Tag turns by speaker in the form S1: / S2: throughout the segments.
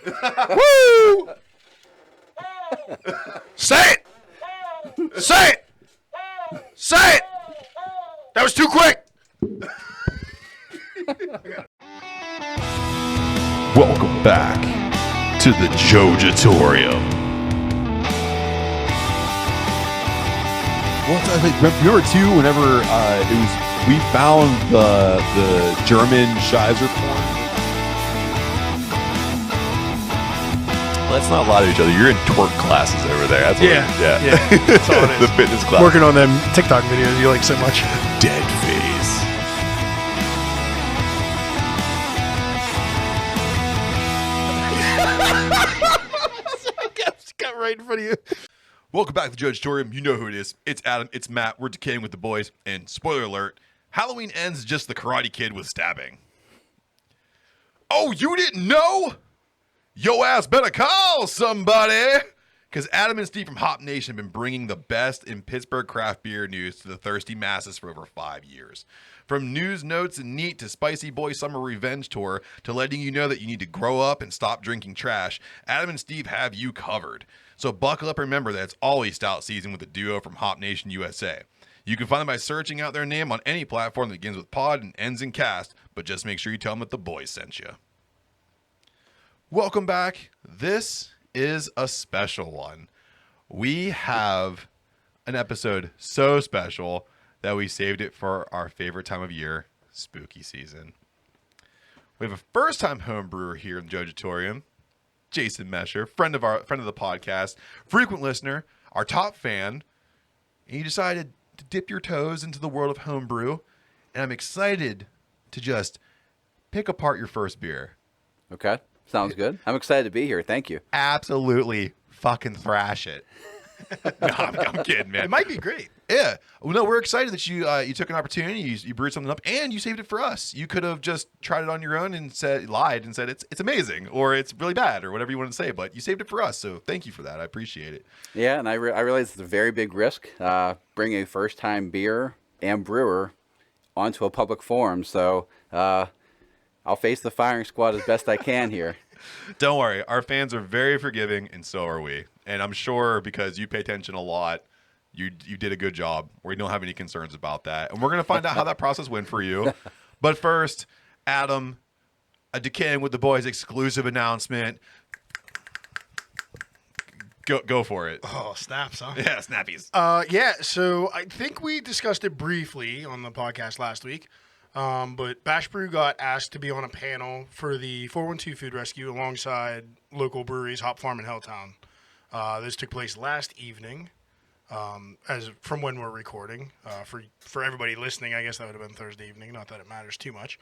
S1: Woo! Say it! Say it! Say it! That was too quick!
S2: Welcome back to the Jojitorium. Well, I think, remember too, whenever we found the German Scheiser porn. Let's not lie to each other. You're in twerk classes over there. That's what
S1: Yeah. That's all it is.
S2: The fitness class.
S1: Working on them TikTok videos you like so much.
S2: Dead face.
S1: Got right in front of you.
S2: Welcome back to the Jojitorium. You know who it is. It's Adam. It's Matt. We're decaying with the boys. And spoiler alert, Halloween ends just the Karate Kid with stabbing. Oh, you didn't know? Yo ass better call somebody. Because Adam and Steve from Hop Nation have been bringing the best in Pittsburgh craft beer news to the thirsty masses for over 5 years. From news, notes, and neat to Spicy Boy Summer Revenge Tour to letting you know that you need to grow up and stop drinking trash, Adam and Steve have you covered. So buckle up and remember that it's always stout season with the duo from Hop Nation USA. You can find them by searching out their name on any platform that begins with pod and ends in cast, but just make sure you tell them that the boys sent you. Welcome back. This is a special one. We have an episode so special that we saved it for our favorite time of year, spooky season. We have a first-time home brewer here in the Jojitorium, Jason Mesher, friend of the podcast, frequent listener, our top fan, and you decided to dip your toes into the world of homebrew, and I'm excited to just pick apart your first beer.
S3: Okay. Sounds good. I'm excited to be here. Thank you.
S2: Absolutely fucking thrash it. No, I'm kidding, man.
S1: It might be great.
S2: Yeah. Well, no, we're excited that you took an opportunity, you brewed something up, and you saved it for us. You could have just tried it on your own and lied and said it's amazing or it's really bad or whatever you want to say, but you saved it for us. So thank you for that. I appreciate it.
S3: Yeah, and I realize it's a very big risk bringing a first-time beer and brewer onto a public forum. So I'll face the firing squad as best I can here.
S2: Don't worry. Our fans are very forgiving, and so are we. And I'm sure because you pay attention a lot, you did a good job. We don't have any concerns about that. And we're going to find out how that process went for you. But first, Adam, a Decaying with the Boys exclusive announcement. Go for it.
S1: Oh, snaps, huh?
S2: Yeah, snappies.
S1: Yeah, so I think we discussed it briefly on the podcast last week. But Bash Brew got asked to be on a panel for the 412 Food Rescue alongside local breweries, Hop Farm and Helltown. This took place last evening, as from when we're recording. For everybody listening, I guess that would have been Thursday evening. Not that it matters too much.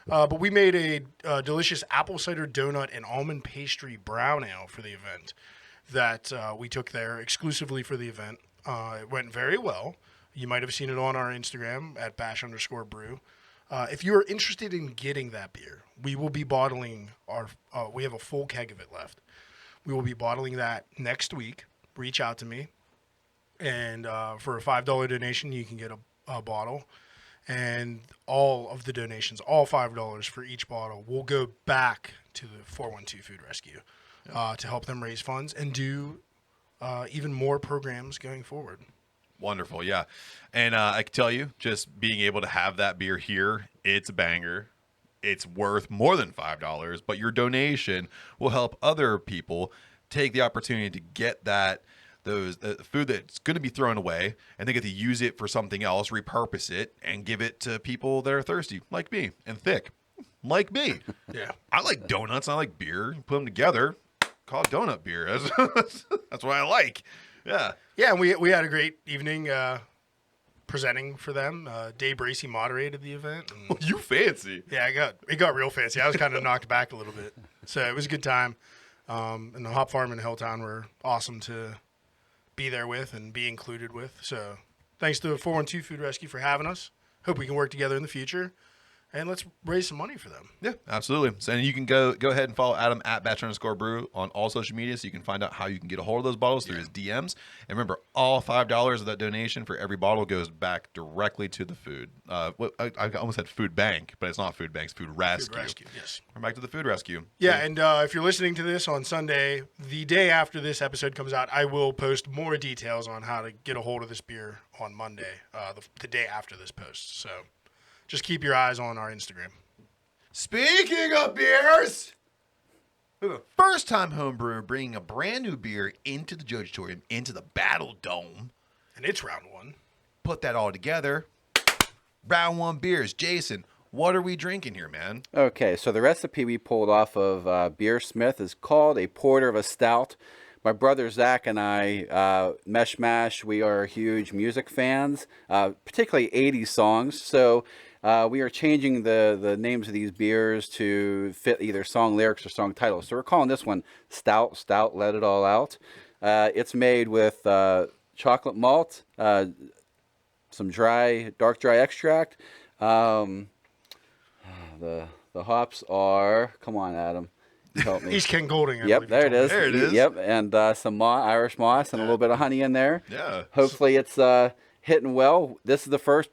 S1: But we made a delicious apple cider donut and almond pastry brown ale for the event that we took there exclusively for the event. It went very well. You might have seen it on our Instagram at @bash_brew. If you are interested in getting that beer, we will be bottling we have a full keg of it left. We will be bottling that next week. Reach out to me. And for a $5 donation, you can get a bottle. And all of the donations, all $5 for each bottle, will go back to the 412 Food Rescue to help them raise funds and do even more programs going forward.
S2: Wonderful, yeah. And I can tell you, just being able to have that beer here, it's a banger. It's worth more than $5, but your donation will help other people take the opportunity to get those food that's going to be thrown away, and they get to use it for something else, repurpose it, and give it to people that are thirsty, like me, and thick, like me.
S1: Yeah.
S2: I like donuts. I like beer. Put them together, call it donut beer. That's what I like. Yeah.
S1: Yeah, and we had a great evening presenting for them. Dave Bracey moderated the event. And
S2: You fancy.
S1: yeah, it got real fancy. I was kind of knocked back a little bit. So it was a good time. And the Hop Farm and Helltown were awesome to be there with and be included with. So thanks to 412 Food Rescue for having us. Hope we can work together in the future. and let's raise some money for them.
S2: Yeah, absolutely. So, and you can go ahead and follow Adam at batch_brew on all social media, so you can find out how you can get a hold of those bottles through his DMs. And remember, all $5 of that donation for every bottle goes back directly to the food. I almost said food bank, but it's not food bank; it's food rescue.
S1: Food rescue, yes.
S2: We're back to the food rescue.
S1: Yeah, and if you're listening to this on Sunday, the day after this episode comes out, I will post more details on how to get a hold of this beer on Monday, the day after this post. So just keep your eyes on our Instagram.
S2: Speaking of beers, we have a first-time homebrewer bringing a brand new beer into the Jojitorium, into the Battle Dome.
S1: And it's round one.
S2: Put that all together. Round one beers. Jason, what are we drinking here, man?
S3: Okay, so the recipe we pulled off of Beer Smith is called a porter of a stout. My brother Zach and I, Mesh Mash, we are huge music fans, particularly 80s songs. So we are changing the names of these beers to fit either song lyrics or song titles. So we're calling this one Stout, Let It All Out. It's made with chocolate malt, some dark dry extract. The hops are, come on, Adam. Help me.
S1: He's Ken Golding. I
S3: Yep,
S1: believe
S3: there it is.
S2: There it is.
S3: Yep, and some Irish moss and a little bit of honey in there.
S2: Yeah.
S3: Hopefully it's hitting well. This is the first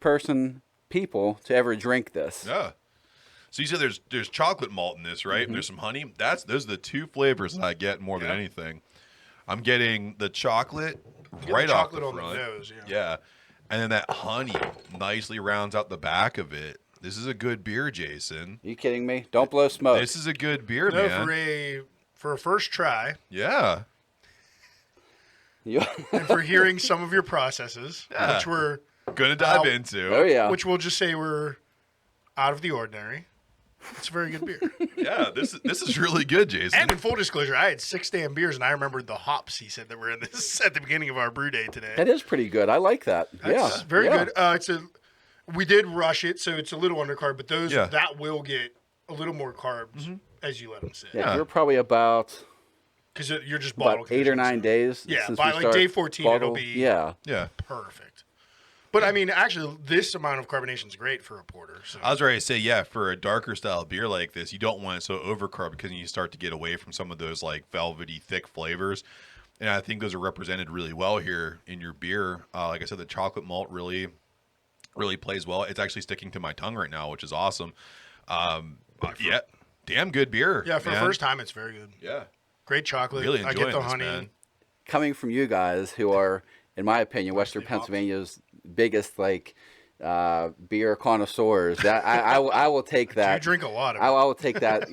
S3: people to ever drink this.
S2: Yeah. So you said there's chocolate malt in this, right? And there's some honey. Those are the two flavors that I get more than anything. I'm getting the chocolate right off the front.
S1: On the nose,
S2: yeah. And then that honey nicely rounds out the back of it. This is a good beer, Jason.
S3: Are you kidding me? Don't blow smoke.
S2: This is a good beer,
S1: No,
S2: man.
S1: for a first try,
S2: Yeah.
S1: and for hearing some of your processes,
S2: Yeah.
S1: which were
S2: Gonna dive into.
S3: Oh yeah.
S1: which we'll just say were out of the ordinary. It's a very good beer.
S2: Yeah, this is really good, Jason.
S1: And in full disclosure, I had 6 damn beers, and I remembered the hops he said that were in this at the beginning of our brew day today.
S3: It is pretty good. I like that.
S1: That's very good. We did rush it, so it's a little undercarb, but that will get a little more carbs as you let them sit.
S3: Yeah, you're probably about
S1: Because you're just bottle
S3: 8 or 9 days.
S1: Yeah,
S3: since
S1: by
S3: we
S1: like
S3: start
S1: day 14, it'll be
S2: Yeah.
S1: perfect. But I mean, actually, this amount of carbonation is great for a porter. So.
S2: I was ready to say, yeah, for a darker style beer like this, you don't want it so overcarb because you start to get away from some of those like velvety, thick flavors. And I think those are represented really well here in your beer. Like I said, the chocolate malt really plays well. It's actually sticking to my tongue right now, which is awesome. Yeah, damn good beer.
S1: Yeah, for the first time, it's very good.
S2: Yeah.
S1: Great chocolate.
S2: Really
S1: I
S2: enjoying
S1: get the
S2: this,
S1: honey.
S2: man.
S3: Coming from you guys, who are, in my opinion, Western Pennsylvania's biggest beer connoisseurs, that I will take that.
S1: You drink a lot of it.
S3: I will take that.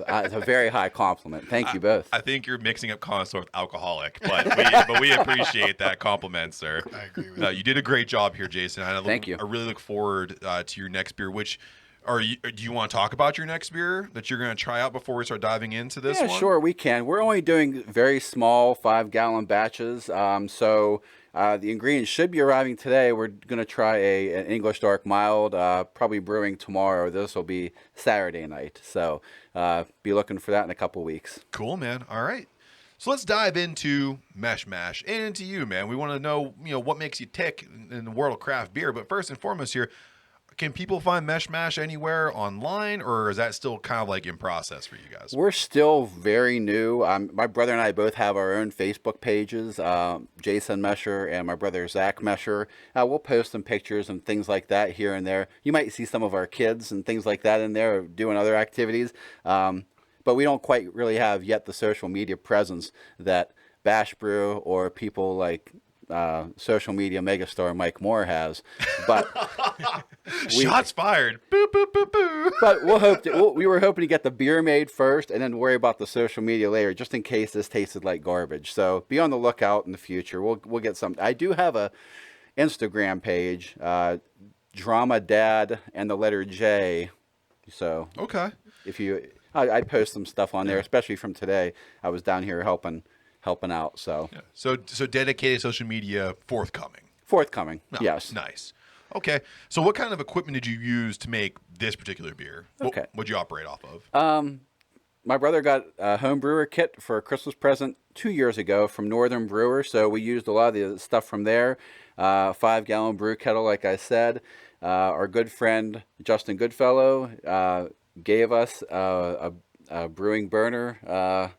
S3: As a very high compliment. Thank you both.
S2: I think you're mixing up connoisseur with alcoholic, but we appreciate that compliment, sir.
S1: I agree with that.
S2: You did a great job here, Jason.
S3: Thank you.
S2: I really look forward to your next beer. Which do you want to talk about your next beer that you're going to try out before we start diving into this one?
S3: Yeah, sure, we can. We're only doing very small 5-gallon batches, so the ingredients should be arriving today. We're going to try an English Dark Mild, probably brewing tomorrow. This will be Saturday night, so be looking for that in a couple weeks.
S2: Cool, man. All right. So let's dive into Mesh Mash and into you, man. We want to know, what makes you tick in the world of craft beer. But first and foremost here, can people find Mesh Mash anywhere online, or is that still kind of like in process for you guys?
S3: We're still very new. My brother and I both have our own Facebook pages, Jason Mesher and my brother Zach Mesher. We'll post some pictures and things like that here and there. You might see some of our kids and things like that in there doing other activities. But we don't quite really have yet the social media presence that Bash Brew or people like social media megastar Mike Moore has, but
S2: Shots fired. Boo, boo, boo, boo.
S3: But we were hoping to get the beer made first and then worry about the social media later, just in case this tasted like garbage. So be on the lookout in the future. We'll get some. I do have a Instagram page, Drama Dad and the letter J. So
S2: Okay.
S3: I post some stuff on there, especially from today. I was down here helping out. So
S2: Yeah. So dedicated social media forthcoming.
S3: Yes.
S2: Nice. Okay. So what kind of equipment did you use to make this particular beer?
S3: Okay.
S2: What'd you operate off of?
S3: My brother got a homebrewer kit for a Christmas present 2 years ago from Northern Brewer, so we used a lot of the stuff from there. 5-gallon brew kettle, like I said. our good friend Justin Goodfellow gave us a brewing burner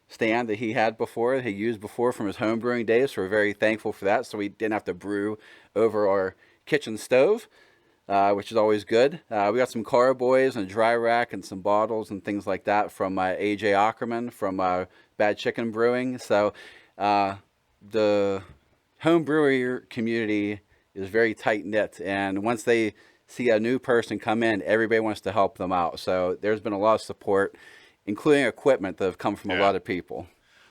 S3: stand that he had before, he used before from his home brewing days. So we're very thankful for that. So we didn't have to brew over our kitchen stove, which is always good. We got some carboys and a dry rack and some bottles and things like that from AJ Ackerman from Bad Chicken Brewing. So the home brewer community is very tight knit, and once they see a new person come in, everybody wants to help them out. So there's been a lot of support, including equipment that have come from a lot of people.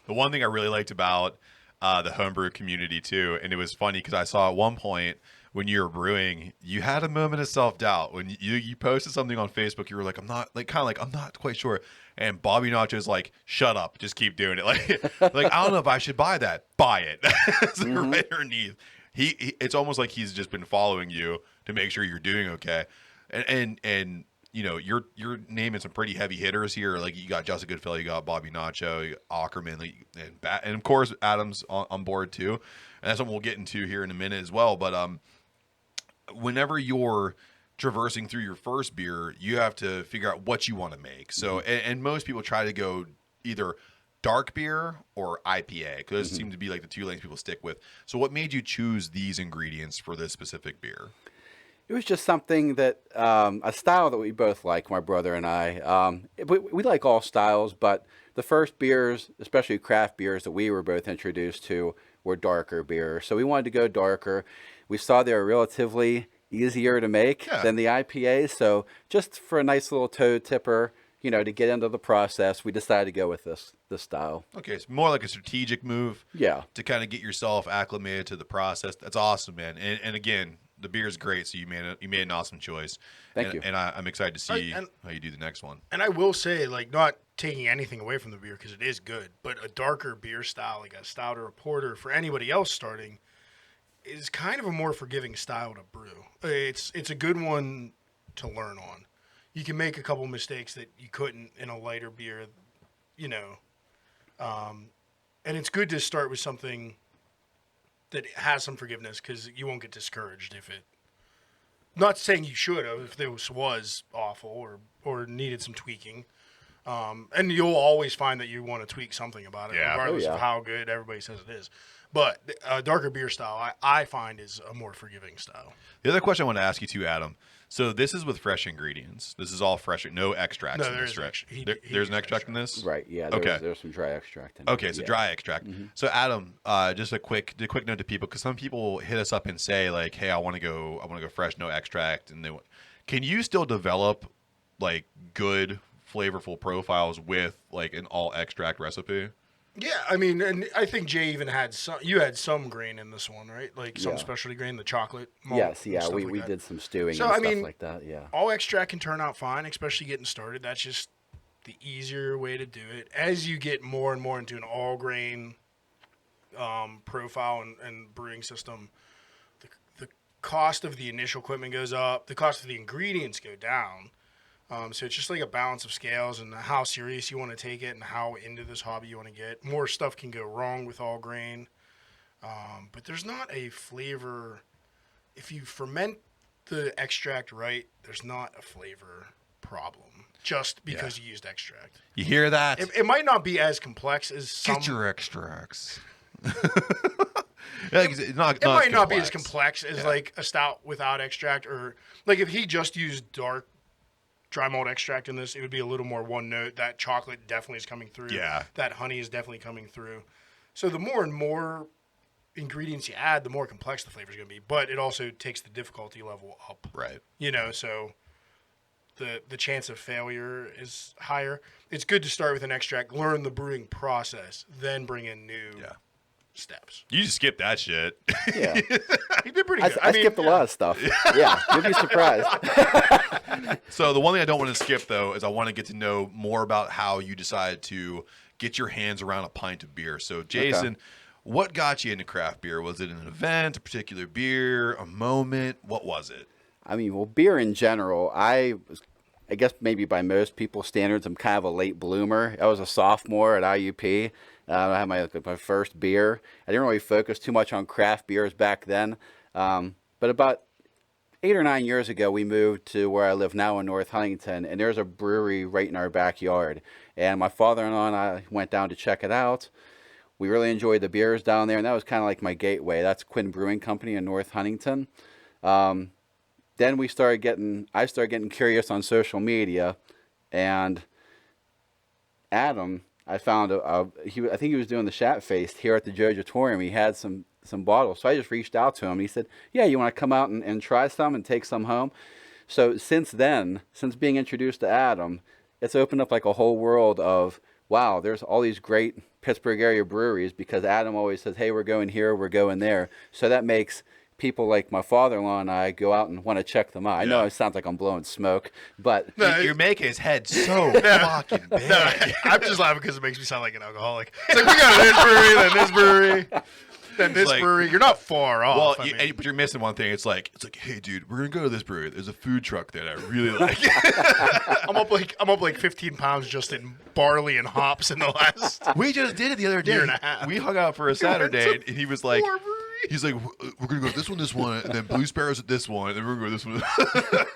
S2: The one thing I really liked about the homebrew community too, and it was funny because I saw at one point when you were brewing, you had a moment of self-doubt when you posted something on Facebook. You were like, I'm not quite sure. And Bobby Nacho's like, shut up, just keep doing it. Like I don't know if I should buy that. Buy it. It's right underneath. It's almost like he's just been following you to make sure you're doing okay. And you know, you're naming some pretty heavy hitters here. Like you got Justin Goodfellow, you got Bobby Nacho, you got Ackerman, and of course Adam's on board too. And that's something we'll get into here in a minute as well. But whenever you're traversing through your first beer, you have to figure out what you want to make. So, and most people try to go either dark beer or IPA, because those seem to be like the two lanes people stick with. So what made you choose these ingredients for this specific beer?
S3: It was just something that, a style that we both like, my brother and I. We like all styles, but the first beers, especially craft beers that we were both introduced to, were darker beers. So we wanted to go darker. We saw they were relatively easier to make than the IPAs. So just for a nice little toe tipper, you know, to get into the process, we decided to go with this style.
S2: Okay, it's more like a strategic move.
S3: Yeah.
S2: To kind of get yourself acclimated to the process. That's awesome, man. And again, the beer is great, so you made an awesome choice.
S3: Thank you.
S2: And I'm excited to see how you do the next one.
S1: And I will say, like, not taking anything away from the beer because it is good, but a darker beer style, like a stout or a porter, for anybody else starting, is kind of a more forgiving style to brew. It's a good one to learn on. You can make a couple mistakes that you couldn't in a lighter beer, you know. And it's good to start with something that has some forgiveness because you won't get discouraged if it. Not saying you should have if this was awful or needed some tweaking. And you'll always find that you want to tweak something about it, regardless of how good everybody says it is. But a darker beer style, I find, is a more forgiving style.
S2: The other question I want to ask you too, Adam. So this is with fresh ingredients. This is all fresh, no extracts in this, right? There's an extract in this?
S3: Right, yeah. There's some dry extract in it.
S2: Okay, so dry extract. So Adam, just a quick note to people, because some people hit us up and say like, hey, I want to go fresh, no extract. And can you still develop like good, flavorful profiles with like an all extract recipe?
S1: Yeah, I mean, and I think Jay even had you had some grain in this one, right? Like some specialty grain, the chocolate malt.
S3: Yes, yeah,
S1: like
S3: we
S1: that.
S3: did some stewing
S1: So,
S3: and
S1: I
S3: stuff
S1: mean,
S3: like that, yeah.
S1: All extract can turn out fine, especially getting started. That's just the easier way to do it. As you get more and more into an all grain profile and brewing system, the cost of the initial equipment goes up, the cost of the ingredients go down. So it's just like a balance of scales and how serious you want to take it and how into this hobby you want to get. More stuff can go wrong with all grain. But there's not a flavor. If you ferment the extract right, there's not a flavor problem just because you used extract.
S2: You hear that?
S1: It might not be as complex as some.
S2: Get your extracts.
S1: It might not be as complex as like a stout without extract, or like if he just used dark dry malt extract in this, it would be a little more one note. That chocolate definitely is coming through.
S2: Yeah.
S1: That honey is definitely coming through. So the more and more ingredients you add, the more complex the flavor is going to be. But it also takes the difficulty level up.
S2: Right.
S1: You know, so the chance of failure is higher. It's good to start with an extract, learn the brewing process, then bring in new steps.
S2: You just skip that shit.
S3: Yeah.
S1: You did pretty good.
S3: I skipped a lot of stuff. Yeah, you'll be surprised.
S2: So the one thing I don't want to skip, though, is I want to get to know more about how you decided to get your hands around a pint of beer. So, Jason, what got you into craft beer? Was it an event, a particular beer, a moment? What was it?
S3: I mean, well, beer in general, I guess maybe by most people's standards, I'm kind of a late bloomer. I was a sophomore at IUP. I had my first beer. I didn't really focus too much on craft beers back then. But about 8 or 9 years ago, we moved to where I live now in North Huntington, and there's a brewery right in our backyard. And my father-in-law and I went down to check it out. We really enjoyed the beers down there, and that was kind of like my gateway. That's Quinn Brewing Company in North Huntington. Then I started getting curious on social media, and Adam, I found I think he was doing the Shat Feast here at the Jojitorium. He had some bottles, so I just reached out to him. And he said, "Yeah, you want to come out and try some and take some home?" So since then, since being introduced to Adam, it's opened up like a whole world of, wow, there's all these great Pittsburgh area breweries, because Adam always says, "Hey, we're going here, we're going there." So that makes people like my father-in-law and I go out and want to check them out. I know it sounds like I'm blowing smoke, but
S2: You're making his head so fucking big.
S1: No, I'm just laughing because it makes me sound like an alcoholic. It's like, we got this brewery, then this brewery, then this
S2: like-
S1: brewery. You're not far off.
S2: Well,
S1: I mean.
S2: but you're missing one thing. It's like, hey, dude, we're gonna go to this brewery. There's a food truck that I really like.
S1: I'm up like 15 pounds just in barley and hops in the last.
S2: We just did it the other day.
S1: Year and a half.
S2: We hung out for a Saturday, and he was like,
S1: Poor brewery.
S2: he's like, we're gonna go to this one, and then Blue Sparrows at this one, and then we're gonna go to this one.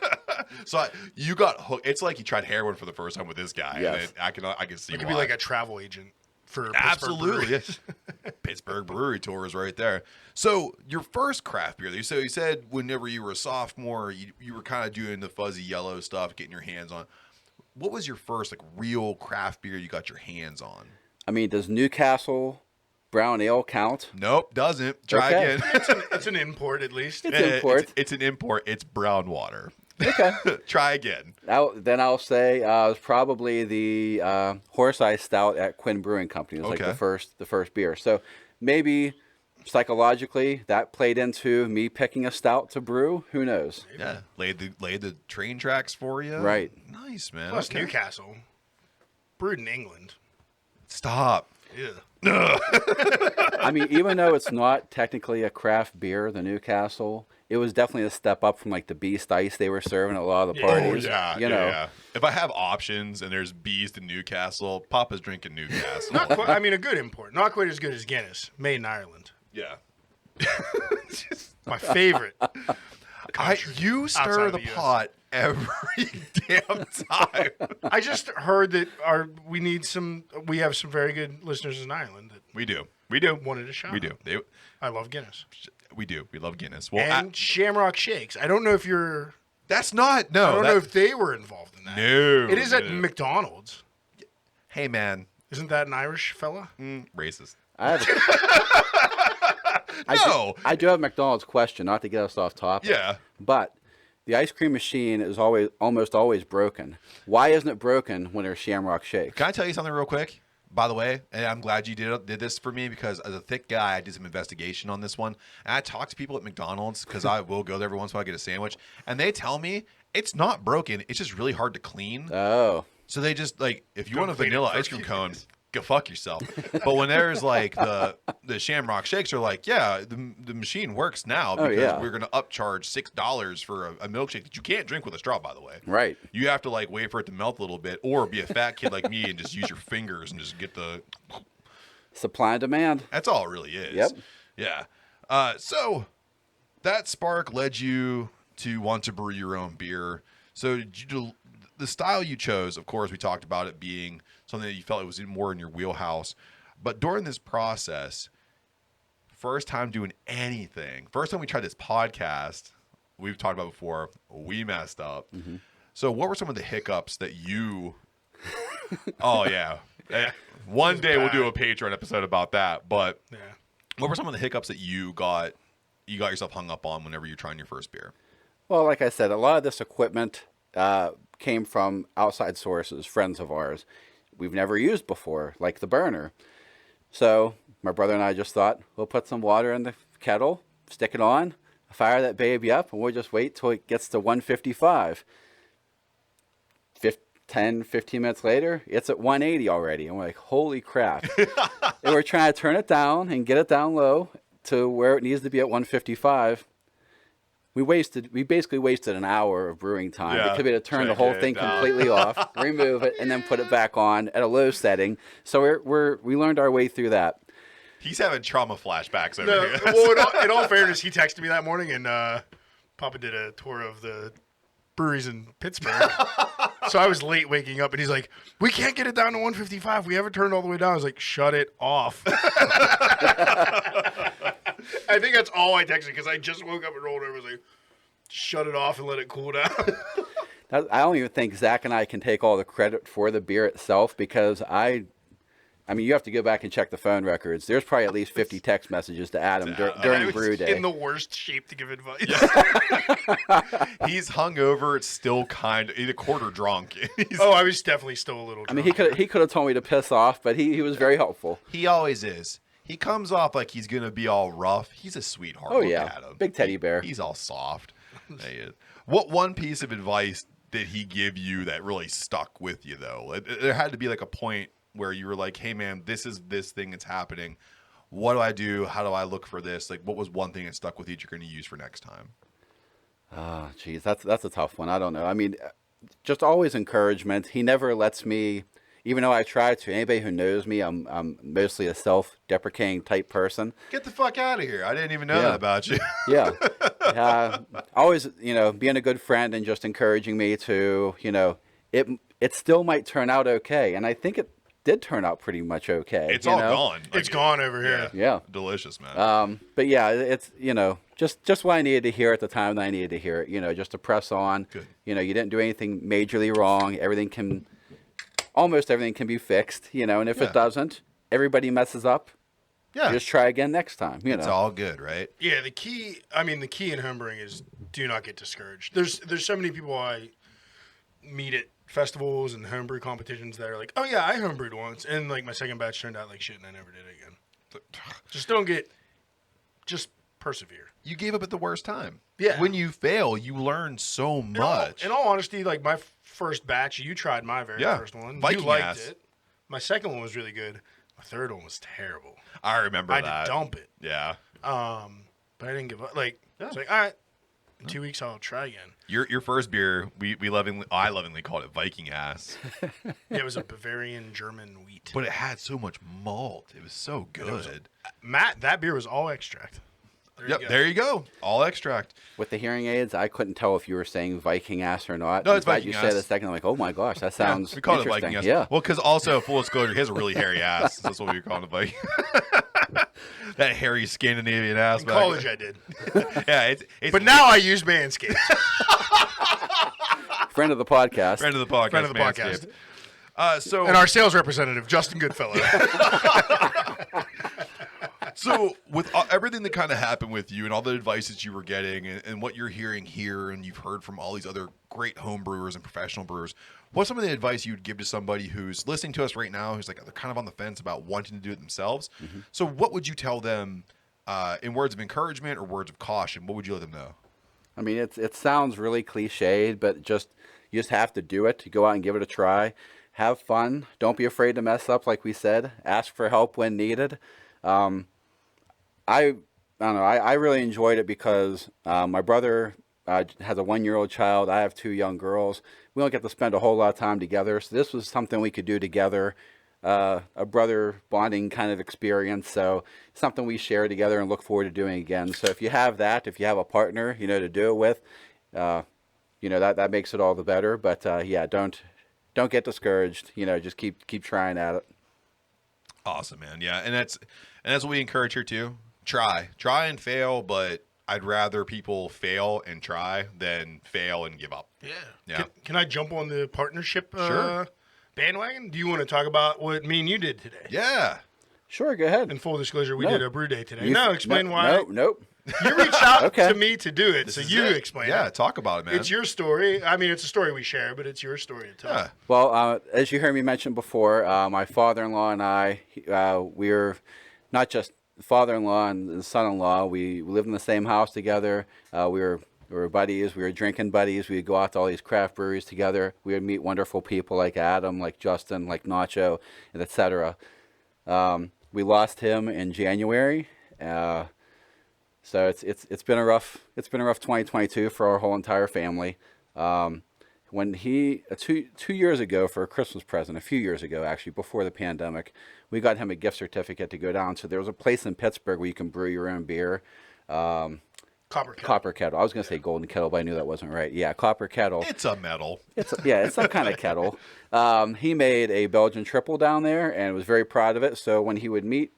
S2: So you got hooked. It's like you tried heroin for the first time with this guy.
S3: Yes.
S2: And I can see
S1: You could
S2: why.
S1: be like a travel agent for
S2: Absolutely.
S1: Pittsburgh
S2: Yeah. Pittsburgh Brewery Tour is right there. So your first craft beer, so you said whenever you were a sophomore, you were kind of doing the fuzzy yellow stuff, getting your hands on. What was your first like real craft beer you got your hands on?
S3: I mean, does Newcastle Brown Ale count?
S2: Nope, doesn't. Try
S3: Okay.
S2: again.
S1: It's an import at least.
S3: It's import.
S2: It's an import. It's brown water.
S3: Okay.
S2: Try again.
S3: Then I'll say it was probably the Horse Eye Stout at Quinn Brewing Company. It was like
S2: Okay.
S3: the first beer. So maybe psychologically that played into me picking a stout to brew. Who knows?
S2: Yeah, laid the train tracks for you.
S3: Right.
S2: Nice, man.
S1: Plus
S2: Okay.
S1: Newcastle, brewed in England.
S2: Stop.
S1: Yeah.
S3: I mean, even though it's not technically a craft beer, the Newcastle, it was definitely a step up from like the Beast Ice they were serving at a lot of the
S1: Yeah.
S3: parties.
S2: Oh, yeah,
S3: you know.
S2: yeah. If I have options and there's bees to Newcastle, Papa's drinking Newcastle.
S1: Not quite, I mean, a good import. Not quite as good as Guinness, made in Ireland.
S2: Yeah.
S1: My favorite.
S2: You
S1: outside
S2: stir
S1: of
S2: the
S1: the US.
S2: pot every damn time.
S1: I just heard that we have some very good listeners in Ireland that
S2: We do.
S1: wanted a shot.
S2: We do.
S1: I love Guinness.
S2: We do. We love Guinness. Well,
S1: And Shamrock Shakes. I don't know if you're.
S2: that's not.
S1: I
S2: No.
S1: don't know if they were involved in that.
S2: No.
S1: It is at
S2: no.
S1: McDonald's.
S2: Hey, man.
S1: Isn't that an Irish fella?
S2: Racist.
S3: I have.
S2: No.
S3: I do have a McDonald's question, not to get us off topic.
S2: Yeah.
S3: But the ice cream machine is almost always broken. Why isn't it broken when there's Shamrock Shakes?
S2: Can I tell you something real quick? By the way, and I'm glad you did this for me, because as a thick guy, I did some investigation on this one. And I talked to people at McDonald's, because I will go there every once in a while, get a sandwich. And they tell me it's not broken. It's just really hard to clean.
S3: Oh,
S2: So they just, like, if you
S1: Don't
S2: want a
S1: clean it
S2: vanilla
S1: for a
S2: ice cream
S1: few
S2: cone,
S1: days.
S2: go fuck yourself. But when there's like the Shamrock Shakes are like, yeah, the machine works now
S3: Oh,
S2: because
S3: yeah.
S2: we're gonna upcharge $6 for a milkshake that you can't drink with a straw, by the way.
S3: right.
S2: You have to like wait for it to melt a little bit, or be a fat kid like me and just use your fingers and just get the.
S3: Supply and demand.
S2: That's all it really is.
S3: Yep.
S2: Yeah. So that spark led you to want to brew your own beer. So the style you chose, of course, we talked about it being something that you felt it was more in your wheelhouse. But during this process, first time doing anything, first time we tried this podcast, we've talked about before, we messed up.
S3: Mm-hmm.
S2: So what were some of the hiccups that you... Oh, yeah. One day we'll do a Patreon episode about that. But
S1: Yeah.
S2: what were some of the hiccups that you got yourself hung up on whenever you're trying your first beer?
S3: Well, like I said, a lot of this equipment came from outside sources, friends of ours we've never used before, like the burner. So my brother and I just thought, we'll put some water in the kettle, stick it on, fire that baby up, and we'll just wait till it gets to 155. 10-15 minutes later, it's at 180 already. And we're like, holy crap. And we're trying to turn it down and get it down low to where it needs to be at 155. We basically wasted an hour of brewing time
S2: Yeah.
S3: because we had to turn the
S2: Check
S3: whole
S2: it
S3: thing
S2: down.
S3: completely off, remove it, and then put it back on at a low setting. So we learned our way through that.
S2: He's having trauma flashbacks over
S1: No,
S2: here.
S1: well, in all fairness, he texted me that morning and Papa did a tour of the breweries in Pittsburgh. So I was late waking up, and he's like, "We can't get it down to 155. We haven't turned all the way down." I was like, "Shut it off." I think that's all I texted because I just woke up and rolled over. I was like, "Shut it off and let it cool down."
S3: I don't even think Zach and I can take all the credit for the beer itself because I mean, you have to go back and check the phone records. There's probably at least 50 text messages to Adam during brew day.
S1: In the worst shape to give advice.
S2: He's hungover. It's still he's a quarter drunk.
S1: I was definitely still a little drunk.
S3: I mean, he could have told me to piss off, but he was very helpful.
S2: He always is. He comes off like he's gonna be all rough. He's a sweetheart.
S3: Oh
S2: Look
S3: yeah,
S2: at him.
S3: big teddy bear.
S2: He's all soft. He is. What one piece of advice did he give you that really stuck with you though? There had to be like a point where you were like, "Hey man, this is this thing that's happening. What do I do? How do I look for this? Like, what was one thing that stuck with you that you're going to use for next time?"
S3: Oh, geez, that's a tough one. I don't know. I mean, just always encouragement. He never lets me, even though I try to. Anybody who knows me, I'm mostly a self-deprecating type person.
S2: Get the fuck out of here! I didn't even know that about you.
S3: Yeah. Always, being a good friend and just encouraging me to, it still might turn out okay. And I think it did turn out pretty much okay.
S2: It's all gone.
S1: It's gone over here.
S3: Yeah.
S2: Delicious, man.
S3: But yeah, it's, just what I needed to hear at the time that I needed to hear it, just to press on.
S2: Good.
S3: You didn't do anything majorly wrong. Almost everything can be fixed, and if it doesn't, everybody messes up.
S2: Yeah.
S3: Just try again next time,
S2: It's all good, right?
S1: Yeah, the key in homebrewing is do not get discouraged. There's so many people I meet at festivals and homebrew competitions that are like, "Oh yeah, I homebrewed once," and like my second batch turned out like shit, and I never did it again. Just persevere.
S2: You gave up at the worst time.
S1: Yeah.
S2: When you fail, you learn so much.
S1: In all honesty, like my first batch, you tried my very first one.
S2: Viking
S1: you liked
S2: ass.
S1: it. My second one was really good. My third one was terrible.
S2: I remember
S1: I
S2: that.
S1: had to dump it.
S2: Yeah.
S1: But I didn't give up. Like, it's like, all right, in 2 weeks I'll try again.
S2: Your first beer, I lovingly called it Viking ass.
S1: Yeah, it was a Bavarian German wheat.
S2: But it had so much malt. It was so good.
S1: Matt, that beer was all extract.
S2: There you go. All extract.
S3: With the hearing aids, I couldn't tell if you were saying Viking ass or not.
S2: No, it's
S3: I'm glad
S2: Viking
S3: you
S2: ass.
S3: said it a second. I'm like, oh my gosh, that sounds
S2: we call it
S3: interesting.
S2: Viking ass.
S3: Yeah.
S2: Well, because also, full disclosure, he has a really hairy ass. That's what we were calling it, Viking. That hairy Scandinavian ass.
S1: In college I did.
S2: Yeah, it's
S1: But now I use Manscaped.
S3: Friend of the podcast.
S2: friend of the podcast.
S1: Friend of the podcast.
S2: So
S1: And our sales representative, Justin Goodfellow.
S2: So with everything that kind of happened with you and all the advice that you were getting and what you're hearing here and you've heard from all these other great home brewers and professional brewers, what's some of the advice you'd give to somebody who's listening to us right now, who's like they're kind of on the fence about wanting to do it themselves? Mm-hmm. So what would you tell them in words of encouragement or words of caution? What would you let them know?
S3: I mean, it sounds really cliched, but you just have to do it. You go out and give it a try. Have fun. Don't be afraid to mess up, like we said. Ask for help when needed. I don't know. I really enjoyed it because my brother has a 1-year-old child. I have 2 young girls. We don't get to spend a whole lot of time together. So this was something we could do together, a brother bonding kind of experience. So something we share together and look forward to doing again. So if you have that, if you have a partner, to do it with, that makes it all the better. But yeah, don't get discouraged. Just keep trying at it.
S2: Awesome, man. Yeah, and that's what we encourage here too. Try and fail, but I'd rather people fail and try than fail and give up.
S1: Yeah. Can I jump on the partnership
S2: Sure.
S1: bandwagon? Do you want to talk about what me and you did today?
S2: Yeah.
S3: Sure, go ahead.
S1: In full disclosure, we
S3: No.
S1: did a brew day today. Explain why.
S3: Nope.
S1: You reached out
S3: Okay.
S1: to me to do it,
S2: This
S1: so
S2: is
S1: you
S2: it.
S1: explain
S2: Yeah,
S1: it.
S2: talk about it, man.
S1: It's your story. I mean, it's a story we share, but it's your story to tell.
S2: Yeah.
S3: Well, as you heard me mention before, my father-in-law and I, we're not just father-in-law and son-in-law. We lived in the same house together. We were buddies. We were drinking buddies. We would go out to all these craft breweries together. We would meet wonderful people like Adam, like Justin, like Nacho, and etc. We lost him in January. So it's been a rough 2022 for our whole entire family. When he 2 years ago for a Christmas present, a few years ago actually, before the pandemic, we got him a gift certificate to go down. So there was a place in Pittsburgh where you can brew your own beer. Copper kettle. I was going to say golden kettle, but I knew that wasn't right. Yeah, copper kettle.
S2: It's a metal.
S3: It's some kind of kettle. He made a Belgian triple down there and was very proud of it. So when he would meet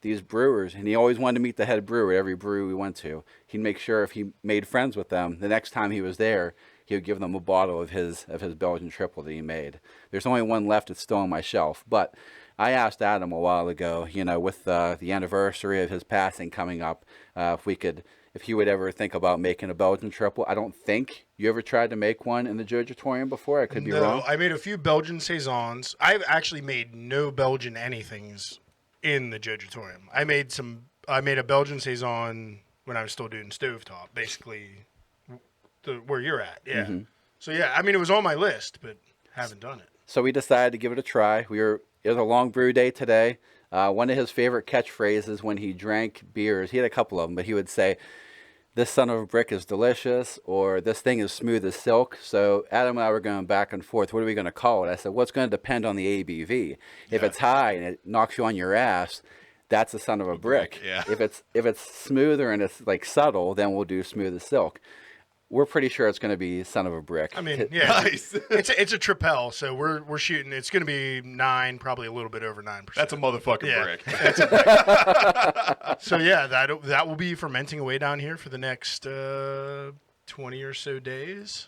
S3: these brewers, and he always wanted to meet the head brewer at every brewery we went to, he'd make sure if he made friends with them, the next time he was there, he would give them a bottle of his Belgian triple that he made. There's only one left that's still on my shelf, but I asked Adam a while ago, with the anniversary of his passing coming up, if he would ever think about making a Belgian triple. I don't think you ever tried to make one in the Jojitorium before. I could be wrong.
S1: No, I made a few Belgian saisons. I've actually made no Belgian anythings in the Jojitorium. I made a Belgian saison when I was still doing stovetop, basically where you're at. Yeah. Mm-hmm. So yeah, I mean, it was on my list, but haven't done it.
S3: So we decided to give it a try. It was a long brew day today. One of his favorite catchphrases when he drank beers, he had a couple of them, but he would say, "This son of a brick is delicious," or "This thing is smooth as silk." So Adam and I were going back and forth. What are we going to call it? I said, well, it's going to depend on the ABV. If it's high and it knocks you on your ass, that's a son of a brick.
S2: Yeah.
S3: If it's smoother and it's like subtle, then we'll do smooth as silk. We're pretty sure it's going to be son of a brick.
S1: I mean, yeah,
S2: Nice.
S1: it's a tripel, so we're shooting. It's going to be 9, probably a little bit over 9%.
S2: That's a motherfucking
S1: Yeah.
S2: brick.
S1: That's a brick. So yeah, that will be fermenting away down here for the next 20 or so days.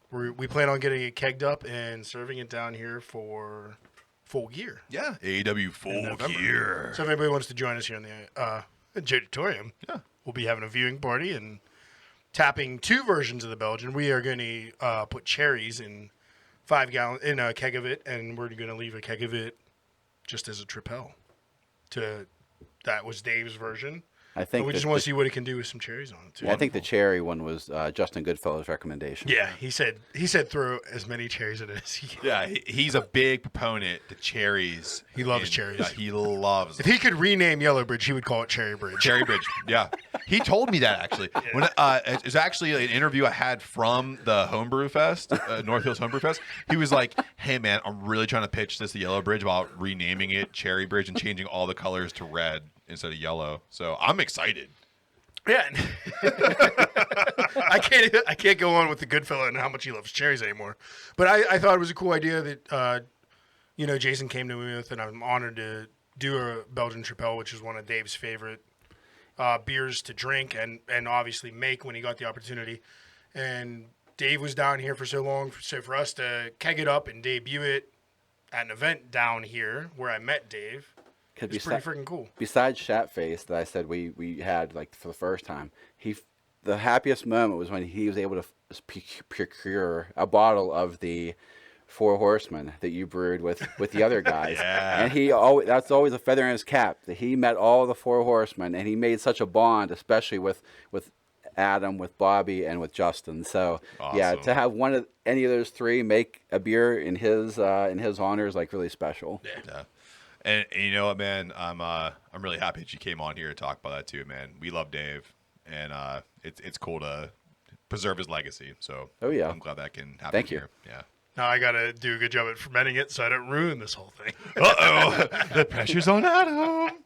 S1: We plan on getting it kegged up and serving it down here for full gear.
S2: Yeah, AEW full
S1: November.
S2: gear.
S1: So if anybody wants to join us here in the Jojitorium,
S2: Yeah.
S1: we'll be having a viewing party and tapping 2 versions of the Belgian. We are going to put cherries in 5 gallon in a keg of it, and we're going to leave a keg of it just as a tripel. That was Dave's version.
S3: I think
S1: And we just want to see what it can do with some cherries on it too.
S3: I think the cherry one was Justin Goodfellow's recommendation.
S1: Yeah, he said throw as many cherries in it as he can.
S2: Yeah, he's a big proponent to cherries.
S1: He loves cherries.
S2: Yeah, he loves
S1: If
S2: them.
S1: he could rename Yellow Bridge, he would call it Cherry Bridge.
S2: Cherry Bridge. Yeah, he told me that actually. When it's actually an interview I had from the Homebrew Fest, North Hills Homebrew Fest. He was like, "Hey man, I'm really trying to pitch this to Yellow Bridge about renaming it Cherry Bridge and changing all the colors to red instead of yellow." So I'm excited.
S1: Yeah, I can't go on with the Goodfellow and how much he loves cherries anymore. But I thought it was a cool idea that Jason came to me with, and I'm honored to do a Belgian Tripel, which is one of Dave's favorite beers to drink and obviously make when he got the opportunity. And Dave was down here for so long, so for us to keg it up and debut it at an event down here where I met Dave. It's pretty freaking cool.
S3: Besides Shatface that I said we had like for the first time, the happiest moment was when he was able to procure a bottle of the Four Horsemen that you brewed with the other guys.
S2: Yeah.
S3: And that's always a feather in his cap that he met all the Four Horsemen, and he made such a bond, especially with Adam, with Bobby, and with Justin. So yeah,
S2: Awesome.
S3: to have any of those 3 make a beer in his honor is like really special.
S2: Yeah. And you know what, man? I'm really happy that you came on here to talk about that too, man. We love Dave, and it's cool to preserve his legacy. So
S3: Oh, yeah.
S2: I'm glad that can happen.
S3: Thank you.
S2: here. Yeah.
S1: Now I got to do a good job at fermenting it so I don't ruin this whole thing.
S2: Uh-oh. The pressure's on Adam.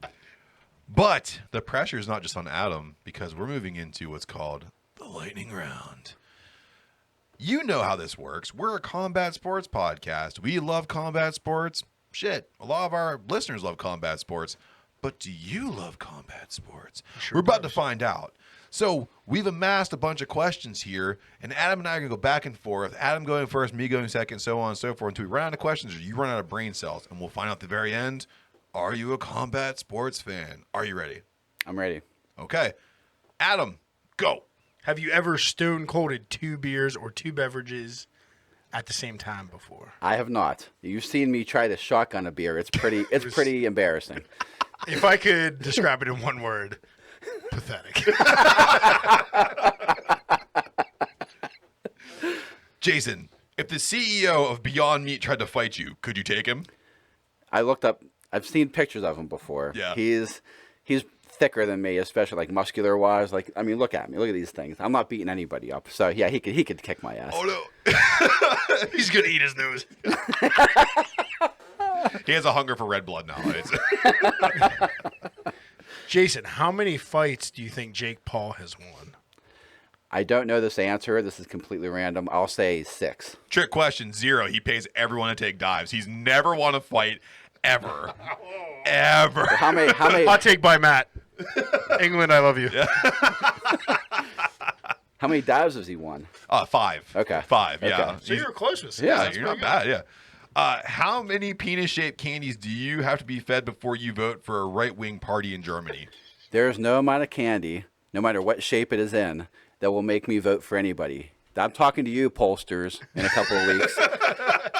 S2: But the pressure's not just on Adam, because we're moving into what's called the lightning round. You know how this works. We're a combat sports podcast. We love combat sports. Shit, a lot of our listeners love combat sports. But do you love combat sports?
S1: Sure
S2: We're about
S1: does.
S2: to find out. So we've amassed a bunch of questions here, and Adam and I are going to go back and forth. Adam going first, me going second, so on and so forth, until we run out of questions or you run out of brain cells. And we'll find out at the very end, are you a combat sports fan? Are you ready?
S3: I'm ready.
S2: Okay. Adam, go.
S1: Have you ever stone colded 2 beers or 2 beverages at the same time before?
S3: I have not. You've seen me try to shotgun a beer. It's pretty embarrassing.
S1: If I could describe it in one word, pathetic.
S2: Jason, if the CEO of Beyond Meat tried to fight you, could you take him?
S3: I looked up. I've seen pictures of him before.
S2: Yeah.
S3: He's thicker than me, especially like muscular wise. Like, I mean, look at me. Look at these things. I'm not beating anybody up. So yeah, he could kick my ass.
S2: Oh, no.
S1: He's going to eat his nose.
S2: He has a hunger for red blood now.
S1: Jason, how many fights do you think Jake Paul has won?
S3: I don't know this answer. This is completely random. I'll say 6.
S2: Trick question, 0. He pays everyone to take dives. He's never won a fight ever. Ever.
S3: How many?
S1: Hot take by Matt. England, I love you.
S3: How many dives has he won?
S2: 5.
S3: Okay. 5.
S2: Yeah.
S3: Okay.
S1: So you were close with 6.
S2: Yeah,
S1: That's
S2: you're not
S1: pretty good.
S2: bad. Yeah. How many penis-shaped candies do you have to be fed before you vote for a right-wing party in Germany?
S3: There's no amount of candy, no matter what shape it is in, that will make me vote for anybody. I'm talking to you, pollsters, in a couple of weeks.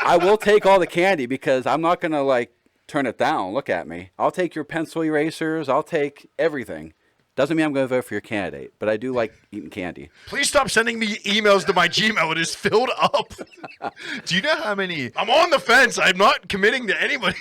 S3: I will take all the candy because I'm not going to, turn it down. Look at me. I'll take your pencil erasers. I'll take everything. Doesn't mean I'm going to vote for your candidate, but I do like eating candy.
S1: Please stop sending me emails to my Gmail. It is filled up.
S2: Do you know how many?
S1: I'm on the fence. I'm not committing to anybody.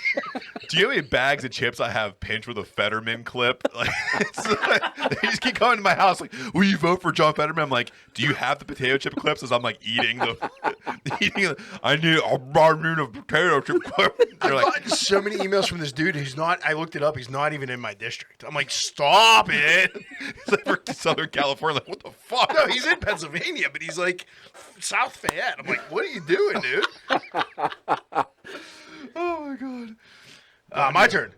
S2: Do you know how many bags of chips I have pinched with a Fetterman clip? They just keep coming to my house like, "Will you vote for John Fetterman?" I'm like, "Do you have the potato chip clips?" As I'm eating the, I need a potato chip clip. They're
S1: I've gotten so many emails from this dude who's not. I looked it up. He's not even in my district. I'm like, stop it.
S2: He's like for Southern California. Like, what the fuck?
S1: No, he's in Pennsylvania, but he's like South Fayette. I'm like, what are you doing, dude?
S2: Oh my god.
S1: My turn.